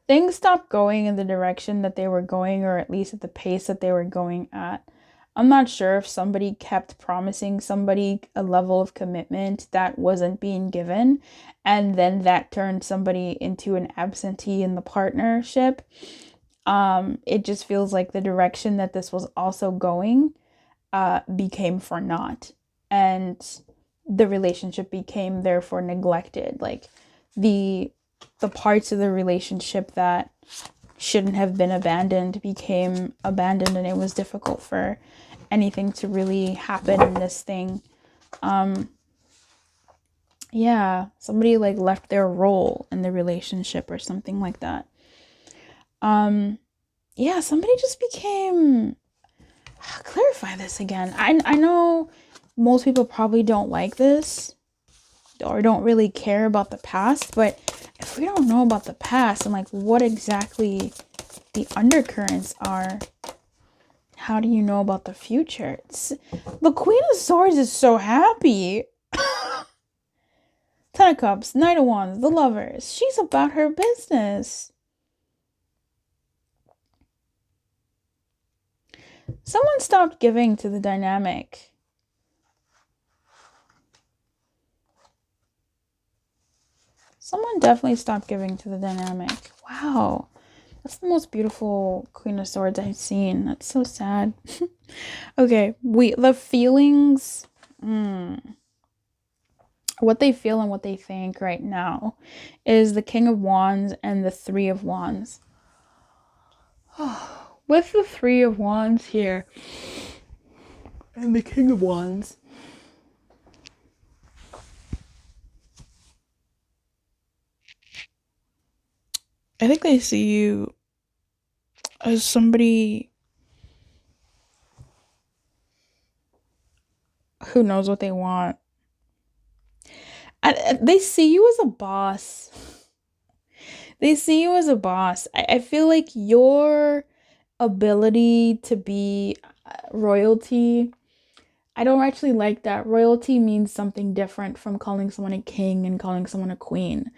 Things stopped going in the direction that they were going, or at least at the pace that they were going at. I'm not sure if somebody kept promising somebody a level of commitment that wasn't being given, and then that turned somebody into an absentee in the partnership. It just feels like the direction that this was also going became for naught, and the relationship became therefore neglected. Like the parts of the relationship that shouldn't have been abandoned became abandoned, and it was difficult for anything to really happen in this thing. Yeah, somebody like left their role in the relationship or something like that. Yeah, somebody just became, clarify this again. I know most people probably don't like this or don't really care about the past, but if we don't know about the past and like what exactly the undercurrents are, how do you know about the future? The Queen of Swords is so happy. Ten of Cups, Knight of Wands, the Lovers. She's about her business. Someone stopped giving to the dynamic. Someone definitely stopped giving to the dynamic. Wow. That's the most beautiful Queen of Swords I've seen. That's so sad. Okay, the feelings, what they feel and what they think right now is the King of Wands and the Three of Wands. With the Three of Wands here and the King of Wands, I think they see you as somebody who knows what they want. They see you as a boss. They see you as a boss. I feel like your ability to be royalty, I don't actually like that. Royalty means something different from calling someone a king and calling someone a queen.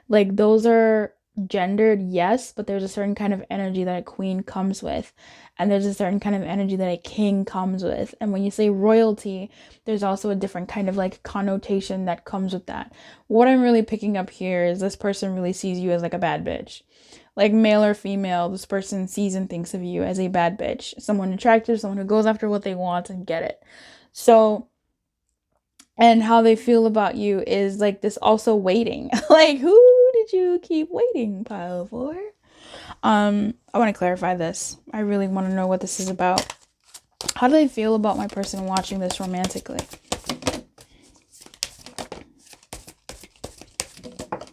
Like, those are gendered, yes, but there's a certain kind of energy that a queen comes with, and there's a certain kind of energy that a king comes with. And when you say royalty, there's also a different kind of like connotation that comes with that. What I'm really picking up here is this person really sees you as like a bad bitch. Like, male or female, this person sees and thinks of you as a bad bitch, someone attractive, someone who goes after what they want and get it. So, and how they feel about you is like this also waiting. Like, who did you keep waiting, pile for? I want to clarify this. I really want to know what this is about. How do they feel about my person watching this romantically?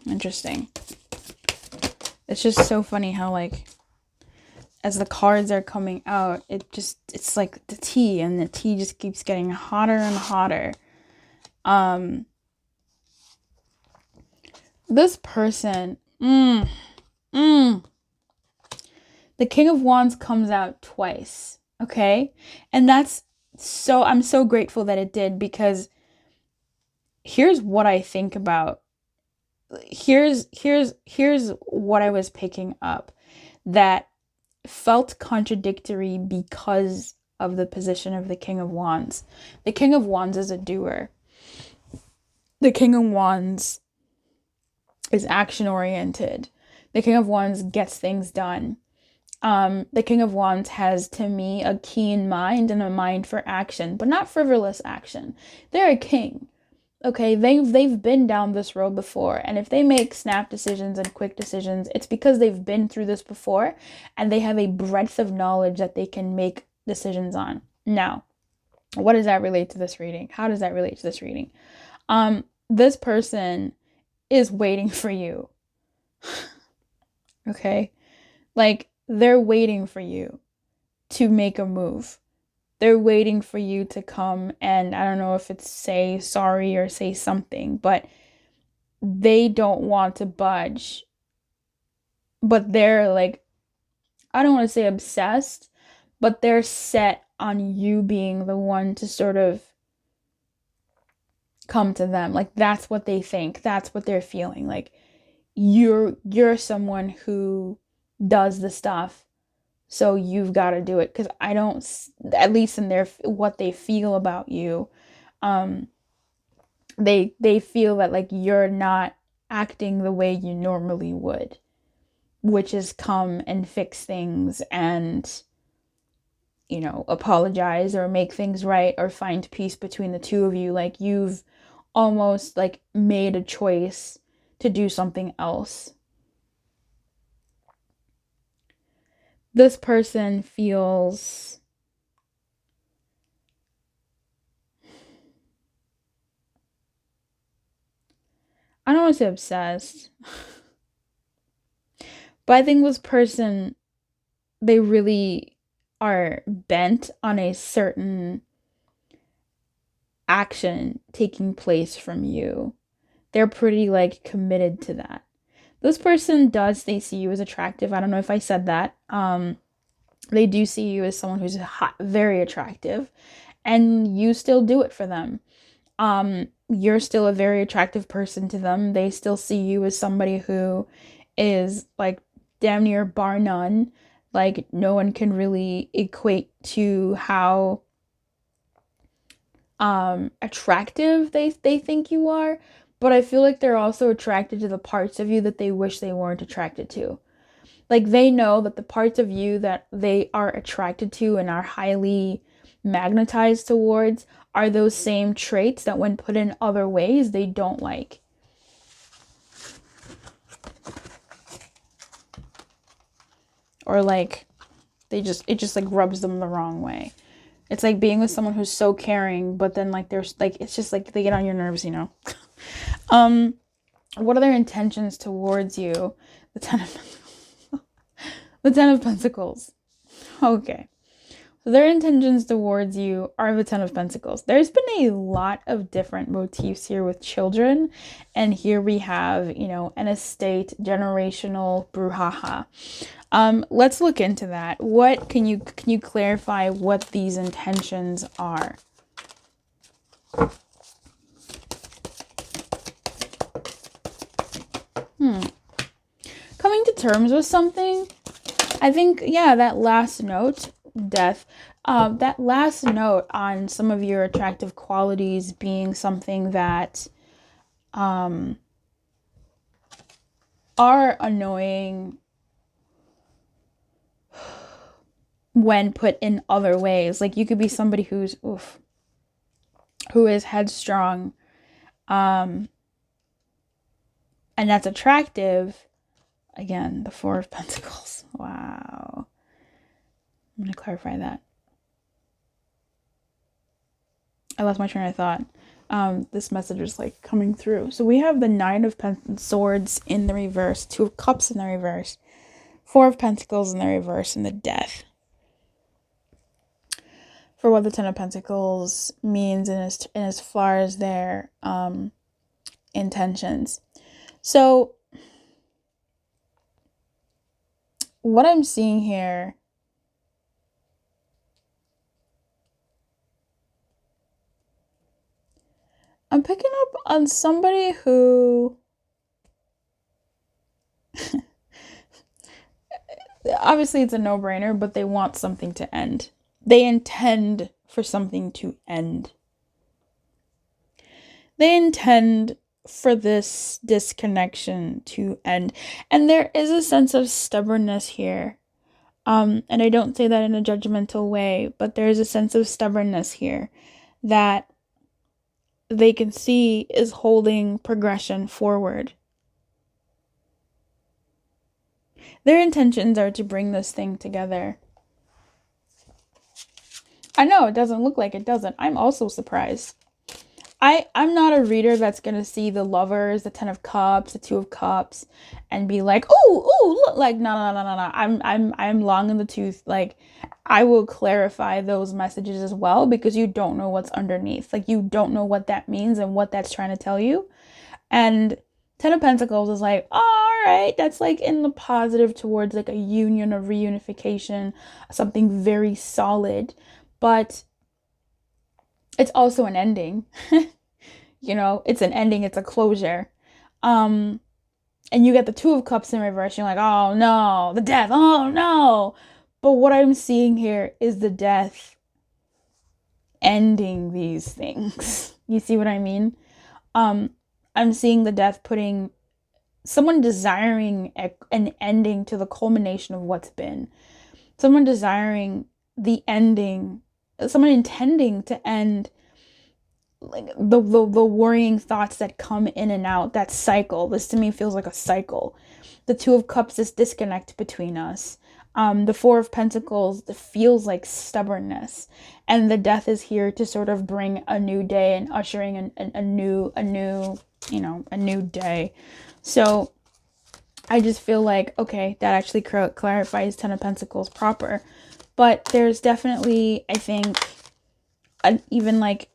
Interesting. It's just so funny how, like, as the cards are coming out, it's like the tea, and the tea just keeps getting hotter and hotter. This person, the King of Wands comes out twice, okay? And I'm so grateful that it did, because here's what I think about. Here's what I was picking up that felt contradictory because of the position of the King of Wands. The King of Wands is a doer. The King of Wands is action oriented. The King of Wands gets things done. The King of Wands has, to me, a keen mind and a mind for action, but not frivolous action. They're a king. Okay, they've been down this road before, and if they make snap decisions and quick decisions, it's because they've been through this before, and they have a breadth of knowledge that they can make decisions on. Now, what does that relate to this reading? How does that relate to this reading? This person is waiting for you. Okay? Like, they're waiting for you to make a move. They're waiting for you to come and, I don't know if it's say sorry or say something, but they don't want to budge. But they're like, I don't want to say obsessed, but they're set on you being the one to sort of come to them. Like, that's what they think. That's what they're feeling. Like, you're someone who does the stuff, so you've got to do it. Because I don't, at least in their, what they feel about you, they feel that, like, you're not acting the way you normally would, which is come and fix things and, you know, apologize or make things right or find peace between the two of you. Like, you've almost, like, made a choice to do something else. This person feels, I don't want to say obsessed, but I think this person, they really are bent on a certain action taking place from you. They're pretty, like, committed to that. This person does, they see you as attractive. I don't know if I said that. They do see you as someone who's hot, very attractive, and you still do it for them. You're still a very attractive person to them. They still see you as somebody who is, like, damn near bar none. Like, no one can really equate to how attractive they think you are, but I feel like they're also attracted to the parts of you that they wish they weren't attracted to. Like, they know that the parts of you that they are attracted to and are highly magnetized towards are those same traits that, when put in other ways, they don't like. Or, like, it just like rubs them the wrong way. It's like being with someone who's so caring, but then, like, there's, like, it's just like they get on your nerves, you know. What are their intentions towards you? The Ten of Pentacles. Okay. So their intentions towards you are the Ten of Pentacles. There's been a lot of different motifs here with children, and here we have, you know, an estate, generational brouhaha. Let's look into that. What can you clarify what these intentions are? Coming to terms with something. I think, yeah, that last note, death, that last note on some of your attractive qualities being something that are annoying when put in other ways. Like, you could be somebody who is headstrong, and that's attractive. Again, the Four of Pentacles. Wow. I'm going to clarify that. I lost my train of thought. This message is, like, coming through. So we have the Nine of Swords in the reverse, Two of Cups in the reverse, Four of Pentacles in the reverse, and the Death. For what the Ten of Pentacles means in as far as their intentions. So what I'm seeing here, I'm picking up on somebody who obviously it's a no-brainer, but they want something to end. They intend for something to end. They intend for this disconnection to end. And there is a sense of stubbornness here. And I don't say that in a judgmental way, but there is a sense of stubbornness here that they can see is holding progression forward. Their intentions are to bring this thing together. I know it doesn't look like it doesn't. I'm also surprised. I'm not a reader that's gonna see the Lovers, the Ten of Cups, the Two of Cups, and be like, oh, look, like no. I'm long in the tooth. Like, I will clarify those messages as well, because you don't know what's underneath. Like, you don't know what that means and what that's trying to tell you. And Ten of Pentacles is like, oh, all right, that's like in the positive towards like a union or reunification, something very solid. But it's also an ending. You know, it's an ending, it's a closure. And you get the Two of Cups in reverse. You're like, oh no, the death, oh no. But what I'm seeing here is the death ending these things. You see what I mean? I'm seeing the death putting someone desiring an ending to the culmination of what's been. Someone desiring the ending, someone intending to end like the worrying thoughts that come in and out, that cycle. This to me feels like a cycle. The Two of Cups, this disconnect between us. The Four of Pentacles, it feels like stubbornness, and the death is here to sort of bring a new day and ushering a new day. So I just feel like, okay, that actually clarifies Ten of Pentacles proper. But there's definitely, I think, even like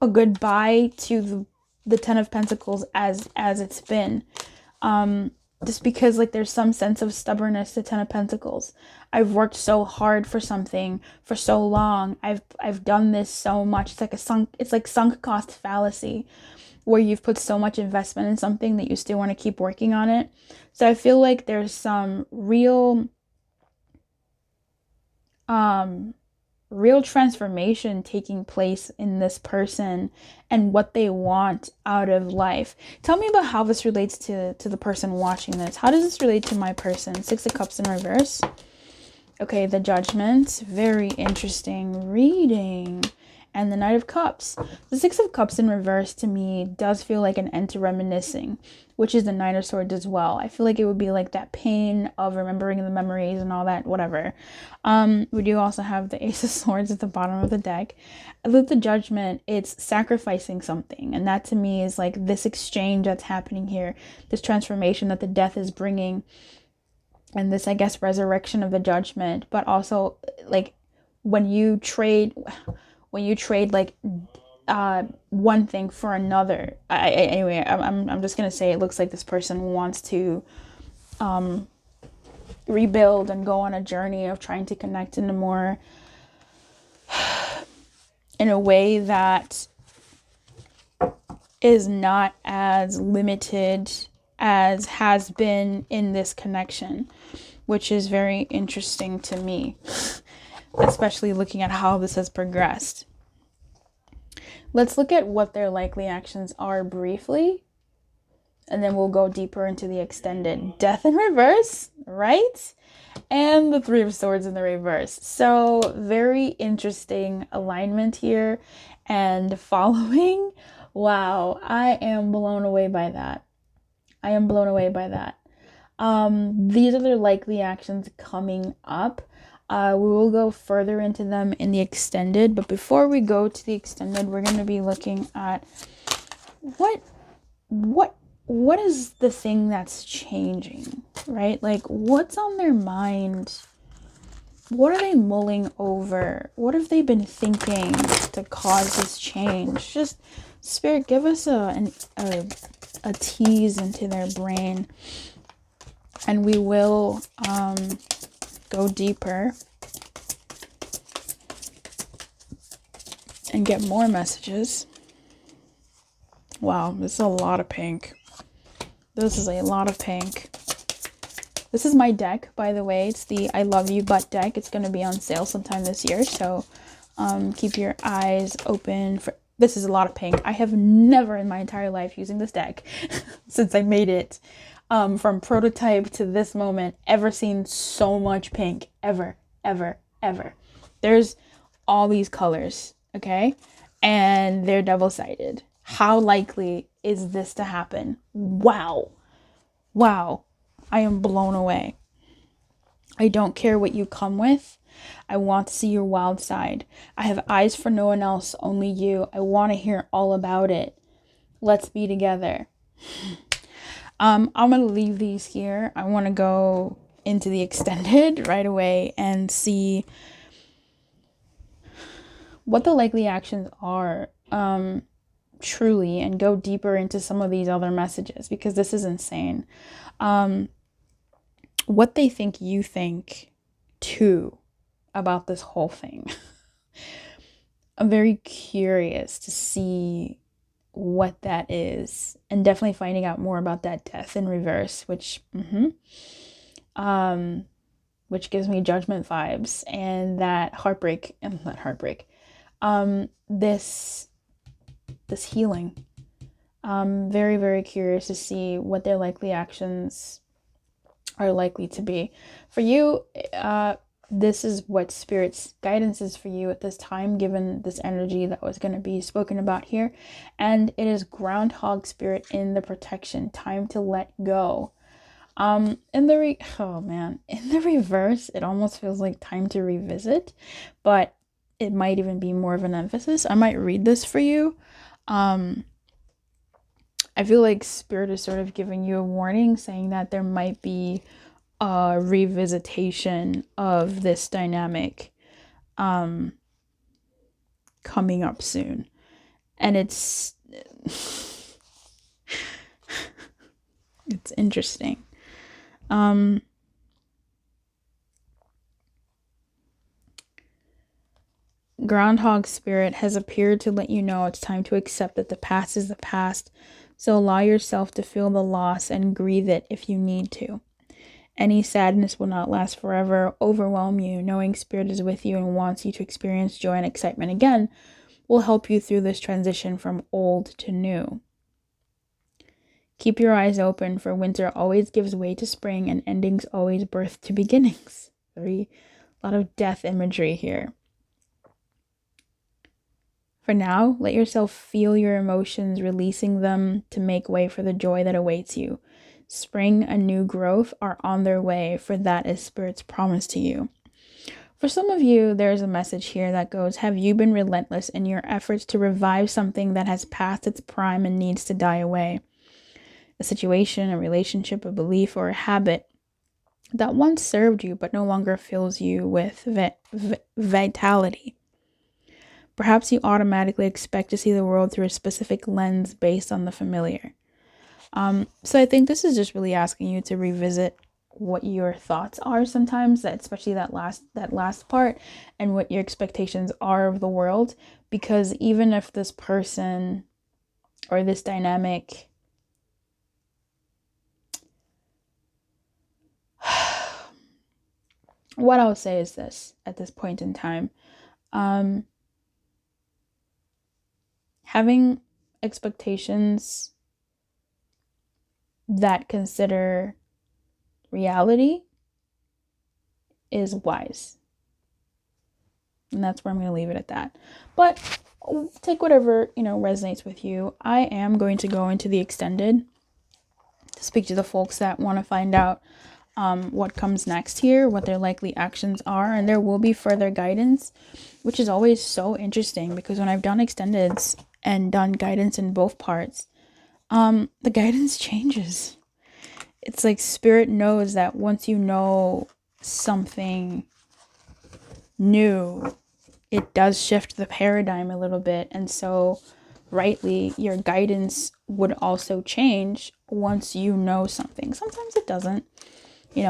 a goodbye to the Ten of Pentacles as it's been. Just because like there's some sense of stubbornness to Ten of Pentacles. I've worked so hard for something for so long. I've done this so much. It's like sunk cost fallacy, where you've put so much investment in something that you still want to keep working on it. So I feel like there's some real transformation taking place in this person and what they want out of life. Tell me about how this relates to the person watching this. How does this relate to my person? Six of Cups in reverse. Okay, the Judgment. Very interesting reading. And the Knight of Cups. The Six of Cups in reverse to me does feel like an end to reminiscing, which is the Nine of Swords as well. I feel like it would be like that pain of remembering the memories and all that, whatever. We do also have the Ace of Swords at the bottom of the deck. With the Judgment, it's sacrificing something. And that to me is like this exchange that's happening here. This transformation that the death is bringing. And this, I guess, resurrection of the Judgment. But also, like, when you trade like one thing for another. Anyway, I'm just gonna say it looks like this person wants to rebuild and go on a journey of trying to connect in a way that is not as limited as has been in this connection, which is very interesting to me, especially looking at how this has progressed. Let's look at what their likely actions are briefly, and then we'll go deeper into the extended. Death in reverse, right? And the Three of Swords in the reverse. So very interesting alignment here and following. Wow, I am blown away by that. These are their likely actions coming up. We will go further into them in the extended, but before we go to the extended, we're going to be looking at what is the thing that's changing, right? Like, what's on their mind? What are they mulling over? What have they been thinking to cause this change? Just, Spirit, give us a tease into their brain, and we will go deeper and get more messages. Wow, this is a lot of pink. This is my deck, by the way. It's the I Love You But deck. It's going to be on sale sometime this year, so keep your eyes open This is a lot of pink. I have never in my entire life using this deck since I made it, from prototype to this moment, ever seen so much pink. Ever, ever, ever. There's all these colors, okay? And they're double-sided. How likely is this to happen? Wow. Wow. I am blown away. I don't care what you come with. I want to see your wild side. I have eyes for no one else, only you. I want to hear all about it. Let's be together. I'm going to leave these here. I want to go into the extended right away and see what the likely actions are, truly, and go deeper into some of these other messages, because this is insane. What they think you think too about this whole thing. I'm very curious to see what that is, and definitely finding out more about that death in reverse, which gives me Judgment vibes, and that heartbreak, and not heartbreak, this healing. Very, very curious to see what their likely actions are likely to be. For you, this is what Spirit's guidance is for you at this time, given this energy that was going to be spoken about here. And it is Groundhog Spirit in the protection. Time to let go. In the reverse, it almost feels like time to revisit, but it might even be more of an emphasis. I might read this for you. I feel like Spirit is sort of giving you a warning, saying that there might be a revisitation of this dynamic coming up soon. And it's interesting. Groundhog Spirit has appeared to let you know it's time to accept that the past is the past. So allow yourself to feel the loss and grieve it if you need to. Any sadness will not last forever, overwhelm you. Knowing Spirit is with you and wants you to experience joy and excitement again will help you through this transition from old to new. Keep your eyes open, for winter always gives way to spring and endings always birth to beginnings. A lot of death imagery here. For now, let yourself feel your emotions, releasing them to make way for the joy that awaits you. Spring and new growth are on their way, for that is Spirit's promise to you. For some of you, there's a message here that goes, have you been relentless in your efforts to revive something that has passed its prime and needs to die away? A situation, a relationship, a belief, or a habit that once served you but no longer fills you with vitality. Perhaps you automatically expect to see the world through a specific lens based on the familiar. So I think this is just really asking you to revisit what your thoughts are sometimes, especially that last part, and what your expectations are of the world. Because even if this person or this dynamic what I'll say is this at this point in time, having expectations that consider reality is wise. And that's where I'm going to leave it at that. But take whatever, resonates with you. I am going to go into the extended to speak to the folks that want to find out what comes next here, what their likely actions are, and there will be further guidance, which is always so interesting, because when I've done extendeds and done guidance in both parts, the guidance changes. It's like Spirit knows that once you know something new, it does shift the paradigm a little bit, and so rightly your guidance would also change once you know something. Sometimes it doesn't.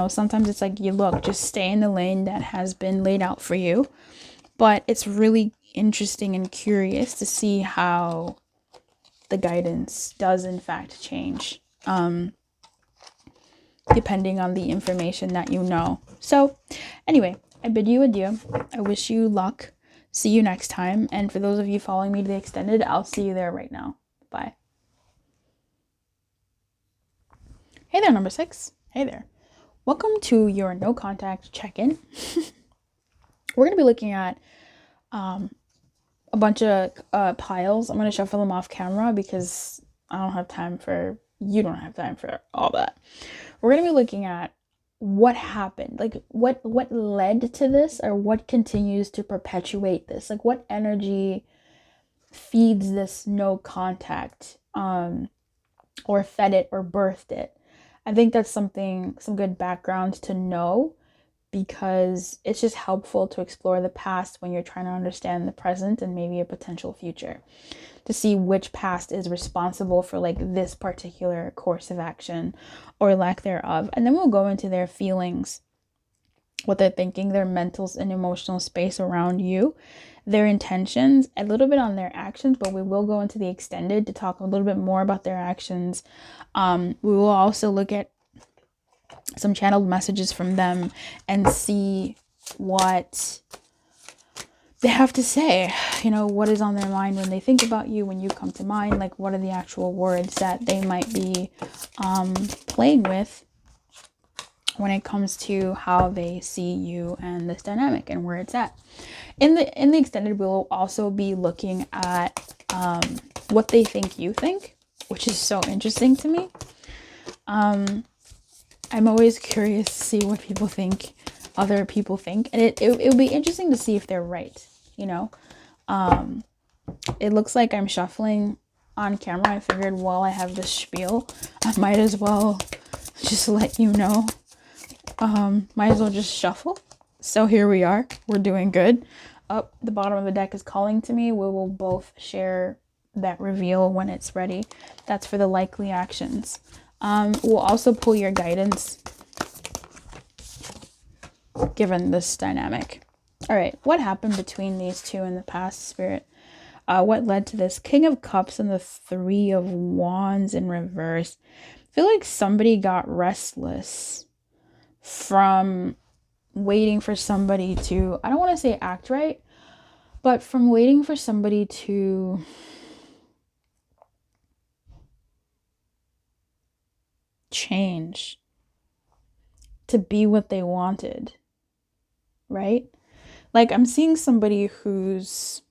Sometimes it's like, just stay in the lane that has been laid out for you. But it's really interesting and curious to see how the guidance does in fact change, depending on the information that you know. So anyway, I bid you adieu. I wish you luck. see you next time. And for those of you following me to the extended, I'll see you there right now. Bye. Hey there, number 6. Hey there. Welcome to your no contact check-in. We're going to be looking at a bunch of piles. I'm going to shuffle them off camera because you don't have time for all that. We're going to be looking at what happened, like what led to this, or what continues to perpetuate this, like what energy feeds this no contact, or fed it or birthed it. I think that's some good background to know, because it's just helpful to explore the past when you're trying to understand the present and maybe a potential future, to see which past is responsible for like this particular course of action or lack thereof. And then we'll go into their feelings, what they're thinking, their mental and emotional space around you, their intentions, a little bit on their actions, but we will go into the extended to talk a little bit more about their actions. We will also look at some channeled messages from them and see what they have to say, what is on their mind when they think about you, when you come to mind, like what are the actual words that they might be playing with when it comes to how they see you and this dynamic and where it's at. In the extended, we'll also be looking at what they think you think, which is so interesting to me. I'm always curious to see what people think, other people think, and it would be interesting to see if they're right. It looks like I'm shuffling on camera. I figured while I have this spiel, I might as well just let you know. Might as well just shuffle. So here we are. We're doing good. Up the bottom of the deck is calling to me. We will both share that reveal when it's ready. That's for the likely actions. We'll also pull your guidance given this dynamic. All right, what happened between these two in the past, Spirit? What led to this? King of Cups and the 3 of Wands in reverse. I feel like somebody got restless from waiting for somebody to, I don't want to say act right, but from waiting for somebody to change, to be what they wanted, right? Like I'm seeing somebody who's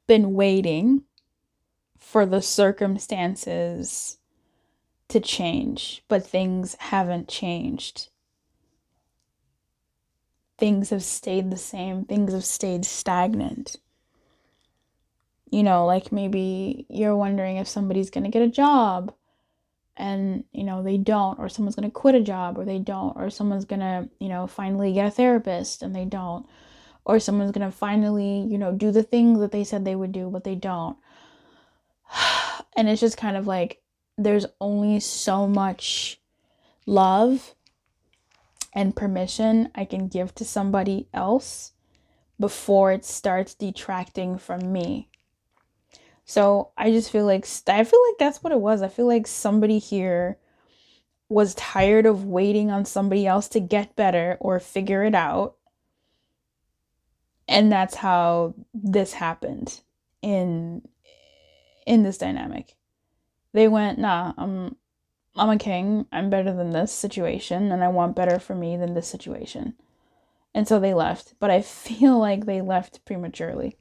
been waiting for the circumstances to change, but things haven't changed. Things have stayed the same. Things have stayed stagnant. Like maybe you're wondering if somebody's going to get a job and, they don't, or someone's going to quit a job or they don't, or someone's going to, finally get a therapist and they don't, or someone's going to finally, do the things that they said they would do, but they don't. And it's just kind of like, there's only so much love and permission I can give to somebody else before it starts detracting from me. So I feel like that's what it was. I feel like somebody here was tired of waiting on somebody else to get better or figure it out. And that's how this happened in this dynamic. They went, nah, I'm a king. I'm better than this situation, and I want better for me than this situation. And so they left. But I feel like they left prematurely.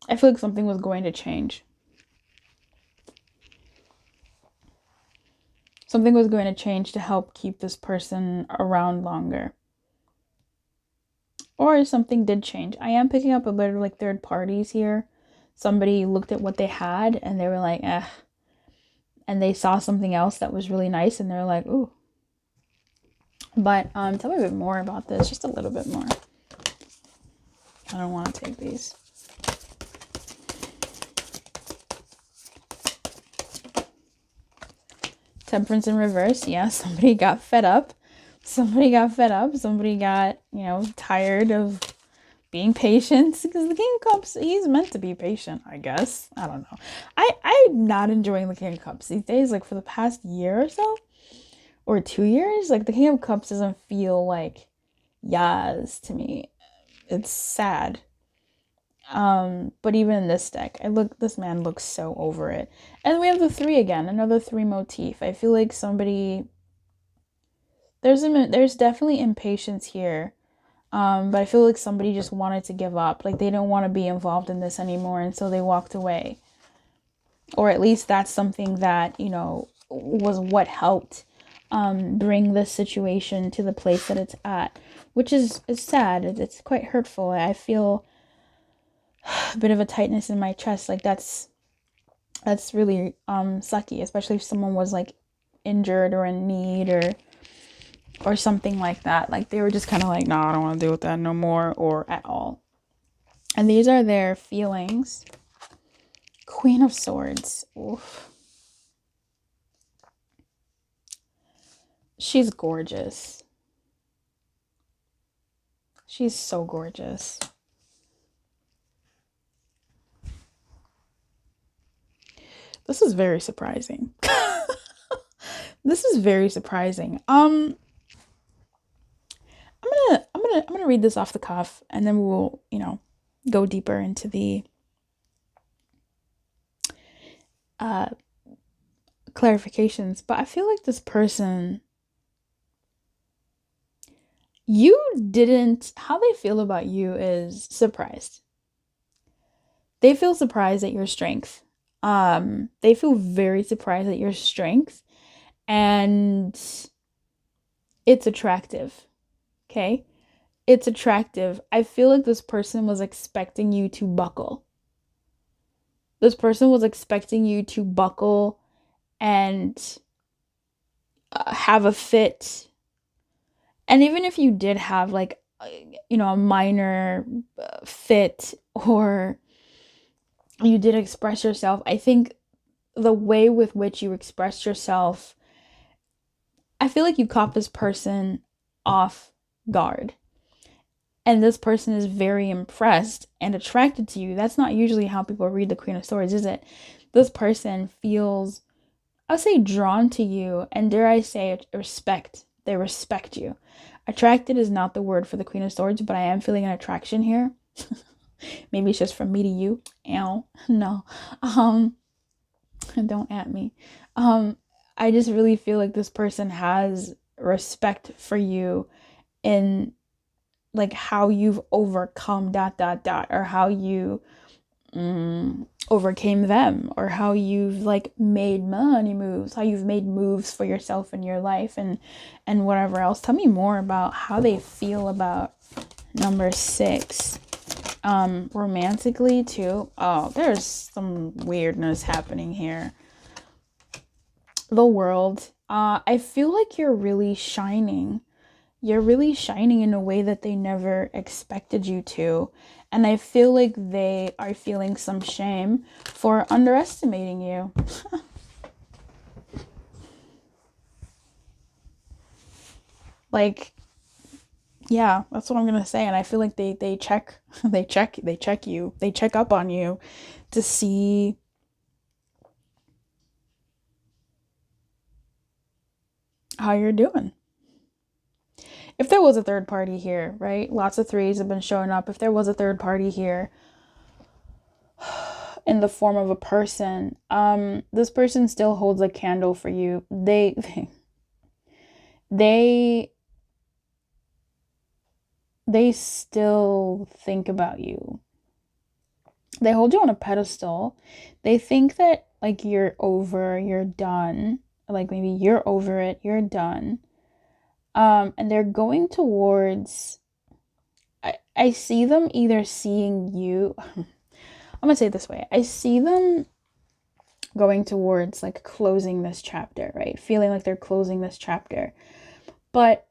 I feel like something was going to change. Something was going to change to help keep this person around longer. Or something did change. I am picking up a bit of like third parties here. Somebody looked at what they had and they were like, eh. And they saw something else that was really nice and they're like, ooh. But tell me a bit more about this. Just a little bit more. I don't want to take these. Temperance in reverse. Yeah, somebody got fed up. Somebody got, tired of being patient. Because the King of Cups, he's meant to be patient, I guess. I don't know. I'm not enjoying the King of Cups these days. Like for the past year or so, or 2 years, like the King of Cups doesn't feel like Yas to me. It's sad. But even in this deck, this man looks so over it. And we have the 3 again, another 3 motif. I feel like there's definitely impatience here. But I feel like somebody just wanted to give up. Like they don't want to be involved in this anymore, and so they walked away. Or at least that's something that, was what helped bring this situation to the place that it's at, which is sad. It's quite hurtful. I feel a bit of a tightness in my chest. Like that's really sucky, especially if someone was like injured or in need or something like that. Like they were just kind of like, no, I don't want to deal with that no more or at all. And these are their feelings. Queen of Swords. Oof. She's gorgeous. She's so gorgeous. This is very surprising. This is very surprising. I'm gonna read this off the cuff, and then we'll, go deeper into the clarifications. But I feel like this person, how they feel about you is surprised. They feel surprised at your strength. They feel very surprised at your strength, and it's attractive. Okay? It's attractive. I feel like this person was expecting you to buckle. This person was expecting you to buckle and have a fit. And even if you did have like, a minor fit, or you did express yourself, I think the way with which you expressed yourself, I feel like you caught this person off guard. And this person is very impressed and attracted to you. That's not usually how people read the Queen of Swords, is it? This person feels, I would say, drawn to you, and dare I say, respect. They respect you. Attracted is not the word for the Queen of Swords, but I am feeling an attraction here. Maybe it's just from me to you. Ow. No. Don't at me. I just really feel like this person has respect for you in like how you've overcome ... or how you overcame them, or how you've like made money moves, how you've made moves for yourself in your life, and whatever else. Tell me more about how they feel about number 6. Romantically too. Oh, there's some weirdness happening here. The World. I feel like you're really shining. You're really shining in a way that they never expected you to. And I feel like they are feeling some shame for underestimating you. Like, yeah, that's what I'm gonna say. And I feel like they check you. They check up on you to see how you're doing. If there was a third party here, right? Lots of 3s have been showing up. If there was a third party here in the form of a person, this person still holds a candle for you. They still think about you. They hold you on a pedestal. They think that like you're done. Like maybe you're over it, you're done. And they're going towards, I see them either seeing you, I'm gonna say it this way. I see them going towards like closing this chapter, right? Feeling like they're closing this chapter. But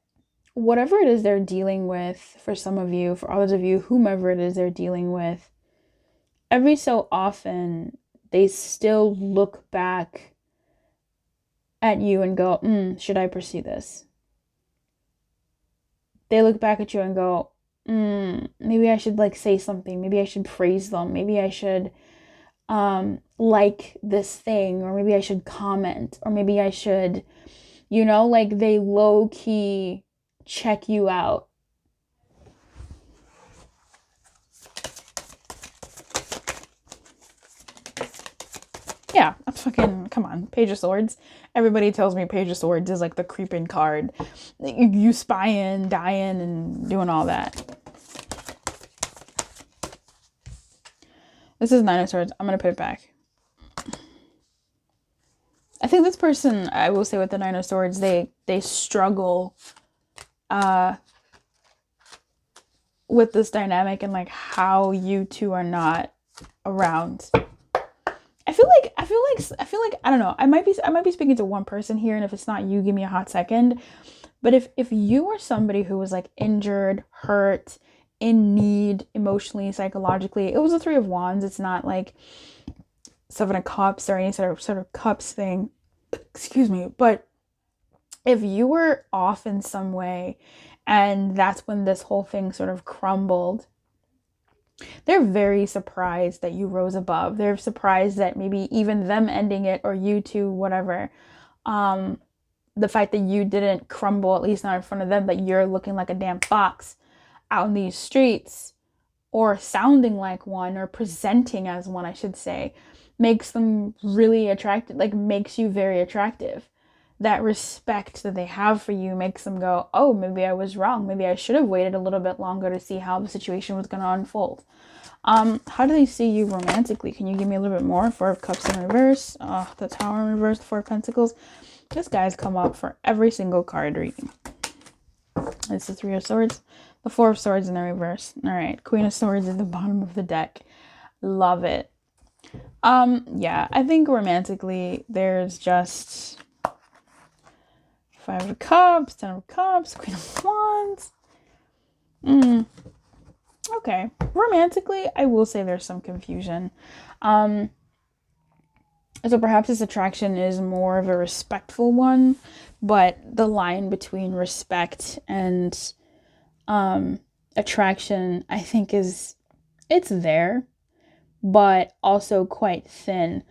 whatever it is they're dealing with, for some of you, for others of you, whomever it is they're dealing with, every so often they still look back at you and go, should I pursue this? They look back at you and go, maybe I should like say something. Maybe I should praise them. Maybe I should like this thing, or maybe I should comment, or maybe I should, like they low-key check you out. Yeah, fucking, come on. Page of Swords. Everybody tells me Page of Swords is like the creeping card. You spying, dying, and doing all that. This is Nine of Swords. I'm going to put it back. I think this person, I will say with the Nine of Swords, they struggle with this dynamic and like how you two are not around. I feel like I don't know. I might be speaking to one person here, and if it's not you, give me a hot second. But if you are somebody who was like injured, hurt, in need emotionally, psychologically, it was a Three of Wands. It's not like Seven of Cups or any sort of cups thing. Excuse me. But if you were off in some way, and that's when this whole thing sort of crumbled, they're very surprised that you rose above. They're surprised that maybe even them ending it, or you two, whatever, the fact that you didn't crumble, at least not in front of them, that you're looking like a damn fox out in these streets, or sounding like one, or presenting as one, I should say, makes them really attractive, like makes you very attractive. That respect that they have for you makes them go, oh, maybe I was wrong. Maybe I should have waited a little bit longer to see how the situation was going to unfold. How do they see you romantically? Can you give me a little bit more? Four of Cups in reverse, the Tower in reverse, the Four of Pentacles. This guy's come up for every single card reading. It's the Three of Swords, the Four of Swords in the reverse. All right, Queen of Swords at the bottom of the deck. Love it. Yeah, I think romantically there's just Five of Cups, Ten of Cups, Queen of Wands. Okay. Romantically, I will say there's some confusion. So perhaps this attraction is more of a respectful one, but the line between respect and attraction, I think it's there, but also quite thin.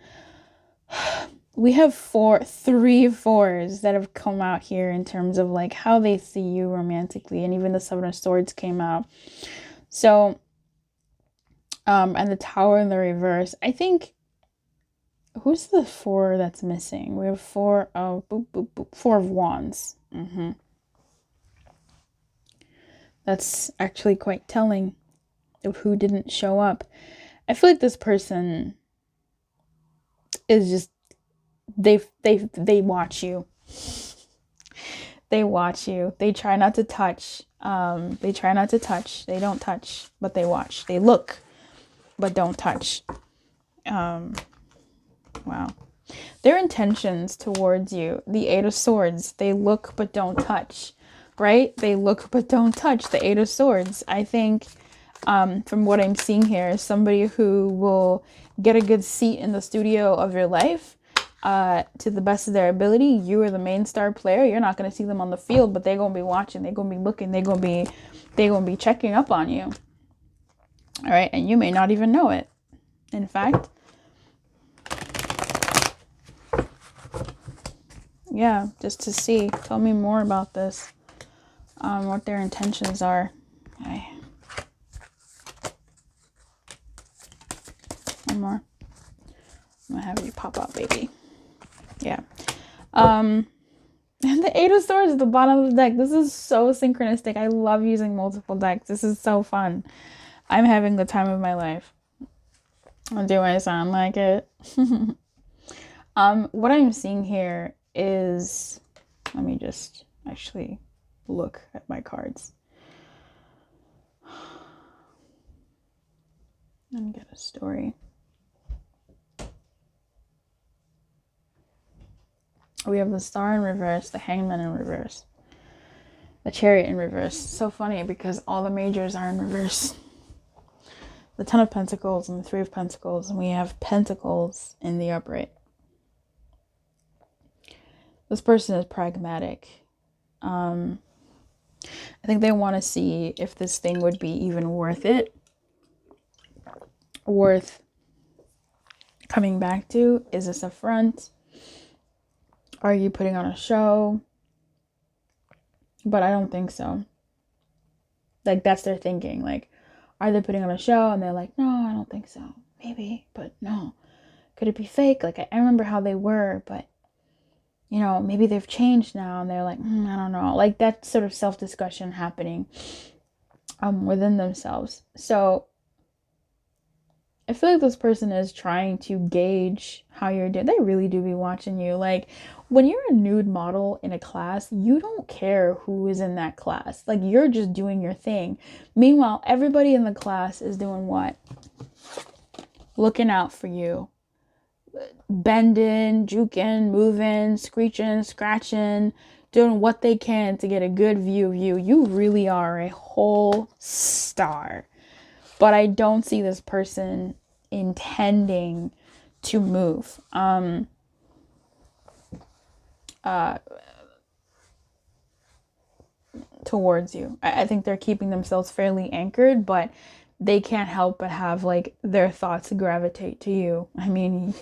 We have three fours that have come out here in terms of like how they see you romantically, and even the Seven of Swords came out. So, and the Tower in the reverse, I think, who's the four that's missing? We have Four of Wands. That's actually quite telling of who didn't show up. I feel like this person is just, they watch you. They watch you. They try not to touch. They try not to touch. They don't touch, but they watch. They look, but don't touch. Wow. Their intentions towards you, the Eight of Swords, they look but don't touch, right? They look but don't touch, the Eight of Swords. I think, from what I'm seeing here, is somebody who will get a good seat in the studio of your life, to the best of their ability. You are the main star player. You're not going to see them on the field, but they're going to be watching. They're going to be looking. They're going to be checking up on you. All right. And you may not even know it. In fact, yeah, just to see. Tell me more about this. What their intentions are. Okay. One more. I'm going to have you pop out, baby. Yeah. And the Eight of Swords at the bottom of the deck. This is so synchronistic. I love using multiple decks. This is so fun. I'm having the time of my life. Do I sound like it? What I'm seeing here is, let me just actually look at my cards. Let me get a story. We have the Star in reverse, the Hangman in reverse, the Chariot in reverse. So funny because all the majors are in reverse. The Ten of Pentacles and the Three of Pentacles, and we have Pentacles in the upright. This person is pragmatic. I think they want to see if this thing would be even worth it. Worth coming back to. Is this a front? Are you putting on a show? But I don't think so. Like, that's their thinking. Like, are they putting on a show? And they're like, no, I don't think so. Maybe, but no. Could it be fake? Like, I remember how they were, but, you know, maybe they've changed now. And they're like, I don't know. Like, that sort of self-discussion happening within themselves. So I feel like this person is trying to gauge how you're doing. They really do be watching you. Like, when you're a nude model in a class, you don't care who is in that class. Like, you're just doing your thing. Meanwhile, everybody in the class is doing what? Looking out for you. Bending, juking, moving, screeching, scratching, doing what they can to get a good view of you. You really are a whole star. But I don't see this person intending to move towards you. I think they're keeping themselves fairly anchored, but they can't help but have like their thoughts gravitate to you. I mean,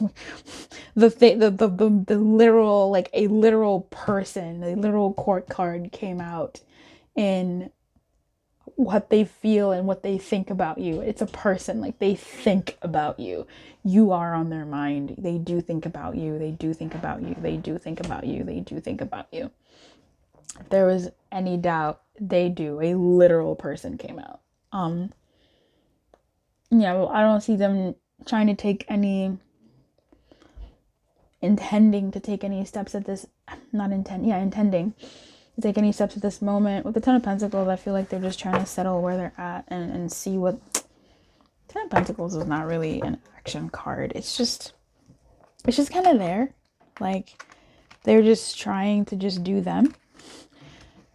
the literal, like a literal person, a literal court card came out in what they feel and what they think about you. It's a person. Like, they think about you. You are on their mind. They do think about you. They do think about you. They do think about you. They do think about you. If there was any doubt, they do. A literal person came out. Yeah, well, I don't see them trying to take any, intending to take any steps at this, intending to take any steps at this moment. With the Ten of Pentacles, I feel like they're just trying to settle where they're at and see what. Ten of Pentacles is not really an action card. It's just kind of there. Like, they're just trying to just do them.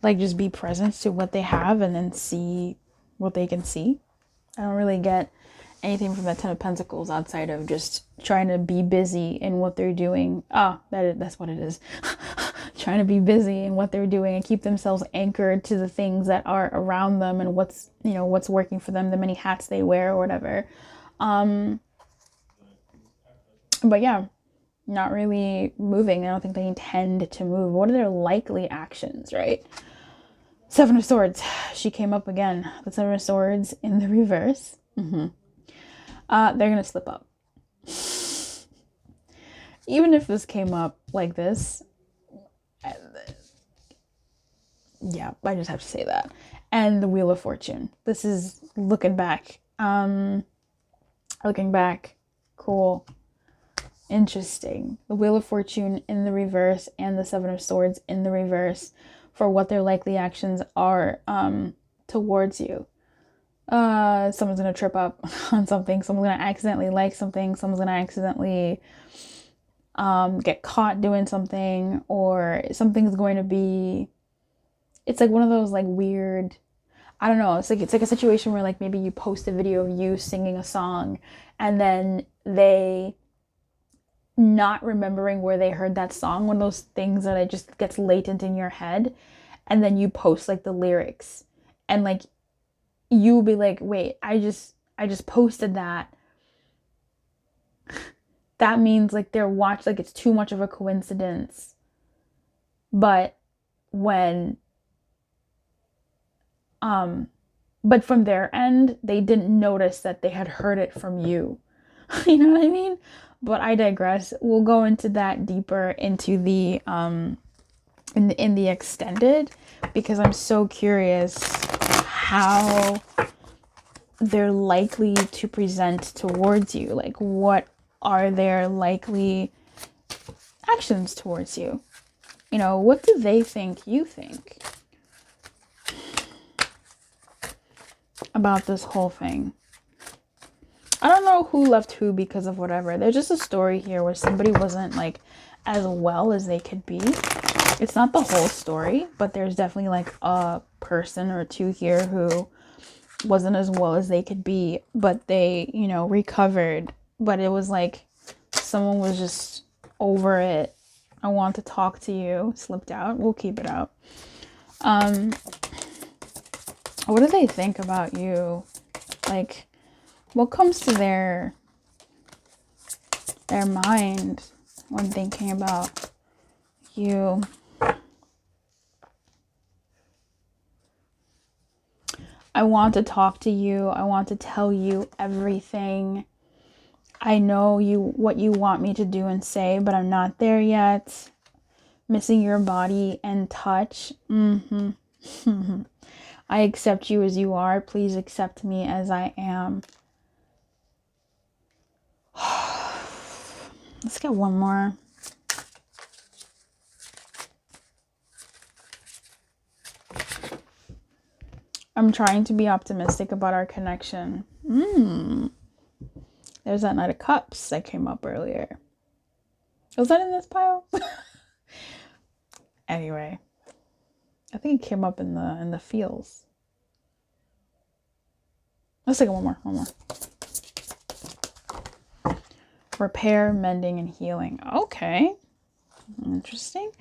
Like, just be present to what they have and then see what they can see. I don't really get anything from the Ten of Pentacles outside of just trying to be busy in what they're doing. That's what it is. Trying to be busy in what they're doing and keep themselves anchored to the things that are around them and what's working for them, the many hats they wear or whatever. But yeah, not really moving. I don't think they intend to move. What are their likely actions, right? Seven of Swords. She came up again. The Seven of Swords in the reverse. They're going to slip up. Even if this came up like this, yeah, I just have to say that. And the Wheel of Fortune. This is looking back. Cool. Interesting. The Wheel of Fortune in the reverse and the Seven of Swords in the reverse for what their likely actions are towards you. Someone's gonna trip up on something. Someone's gonna accidentally like something. Someone's gonna accidentally get caught doing something, or something's going to be. It's like one of those like weird. I don't know. It's like a situation where like maybe you post a video of you singing a song, and then they not remembering where they heard that song. One of those things that it just gets latent in your head, and then you post like the lyrics, and like you'll be like, wait, I just posted that. That means like they're like it's too much of a coincidence. But when but from their end, they didn't notice that they had heard it from you. You know what I mean? But I digress. We'll go into that deeper into the in the extended, because I'm so curious how they're likely to present towards you. Like, what are their likely actions towards you? You know, what do they think you think about this whole thing? I don't know who left who because of whatever. There's just a story here where somebody wasn't like as well as they could be. It's not the whole story, but there's definitely like a person or two here who wasn't as well as they could be, but they, you know, recovered. But it was like someone was just over it. I want to talk to you. Slipped out. We'll keep it out. What do they think about you? Like, what comes to their mind when thinking about you? I want to talk to you. I want to tell you everything. I know what you want me to do and say, but I'm not there yet. Missing your body and touch. I accept you as you are. Please accept me as I am. Let's get one more. I'm trying to be optimistic about our connection. There's that Knight of Cups that came up earlier. Was that in this pile? Anyway, I think it came up in the feels. Let's take one more. Repair, mending, and healing. Okay. Interesting.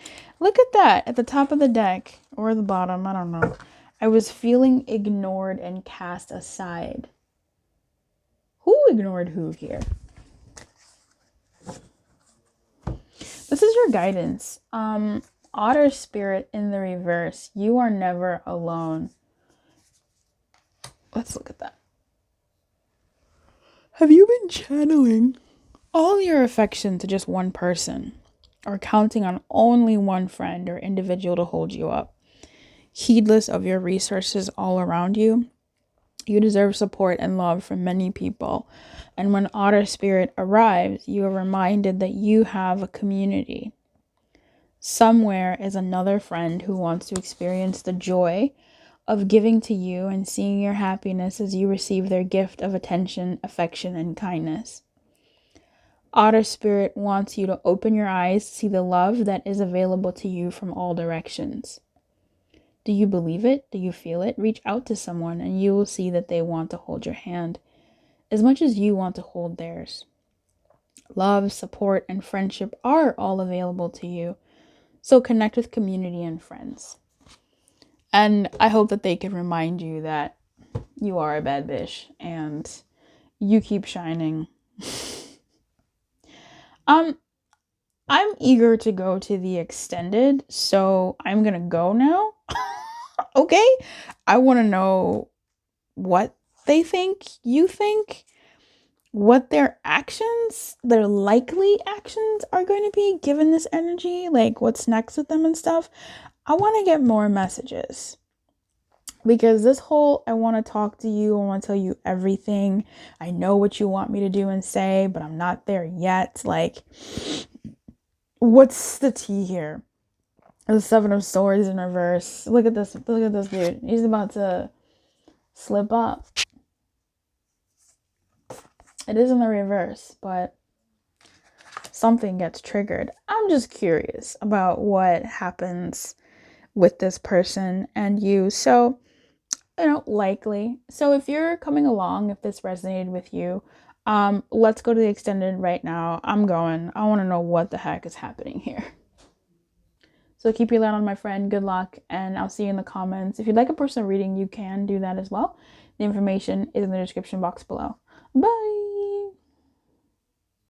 Look at that at the top of the deck or the bottom. I don't know. I was feeling ignored and cast aside. Who ignored who here? This is your guidance. Otter spirit in the reverse. You are never alone. Let's look at that. Have you been channeling all your affection to just one person, or counting on only one friend or individual to hold you up, heedless of your resources all around you? You deserve support and love from many people. And when Otter Spirit arrives, you are reminded that you have a community. Somewhere is another friend who wants to experience the joy of giving to you and seeing your happiness as you receive their gift of attention, affection, and kindness. Otter Spirit wants you to open your eyes to see the love that is available to you from all directions. Do you believe it? Do you feel it? Reach out to someone and you will see that they want to hold your hand as much as you want to hold theirs. Love, support, and friendship are all available to you. So connect with community and friends. And I hope that they can remind you that you are a bad bitch and you keep shining. I'm eager to go to the extended, so I'm gonna go now. Okay? I want to know what they think, you think, what their actions, their likely actions are going to be given this energy, like what's next with them and stuff. I want to get more messages. Because this whole, I want to talk to you, I want to tell you everything. I know what you want me to do and say, but I'm not there yet. Like, what's the tea here? The Seven of Swords in reverse. Look at this dude. He's about to slip up. It is in the reverse, but something gets triggered. I'm just curious about what happens with this person and you. So, likely. So if you're coming along, if this resonated with you, let's go to the extended right now. I'm going. I want to know what the heck is happening here. So keep your light on, my friend. Good luck, and I'll see you in the comments. If you'd like a personal reading, you can do that as well. The information is in the description box below. Bye!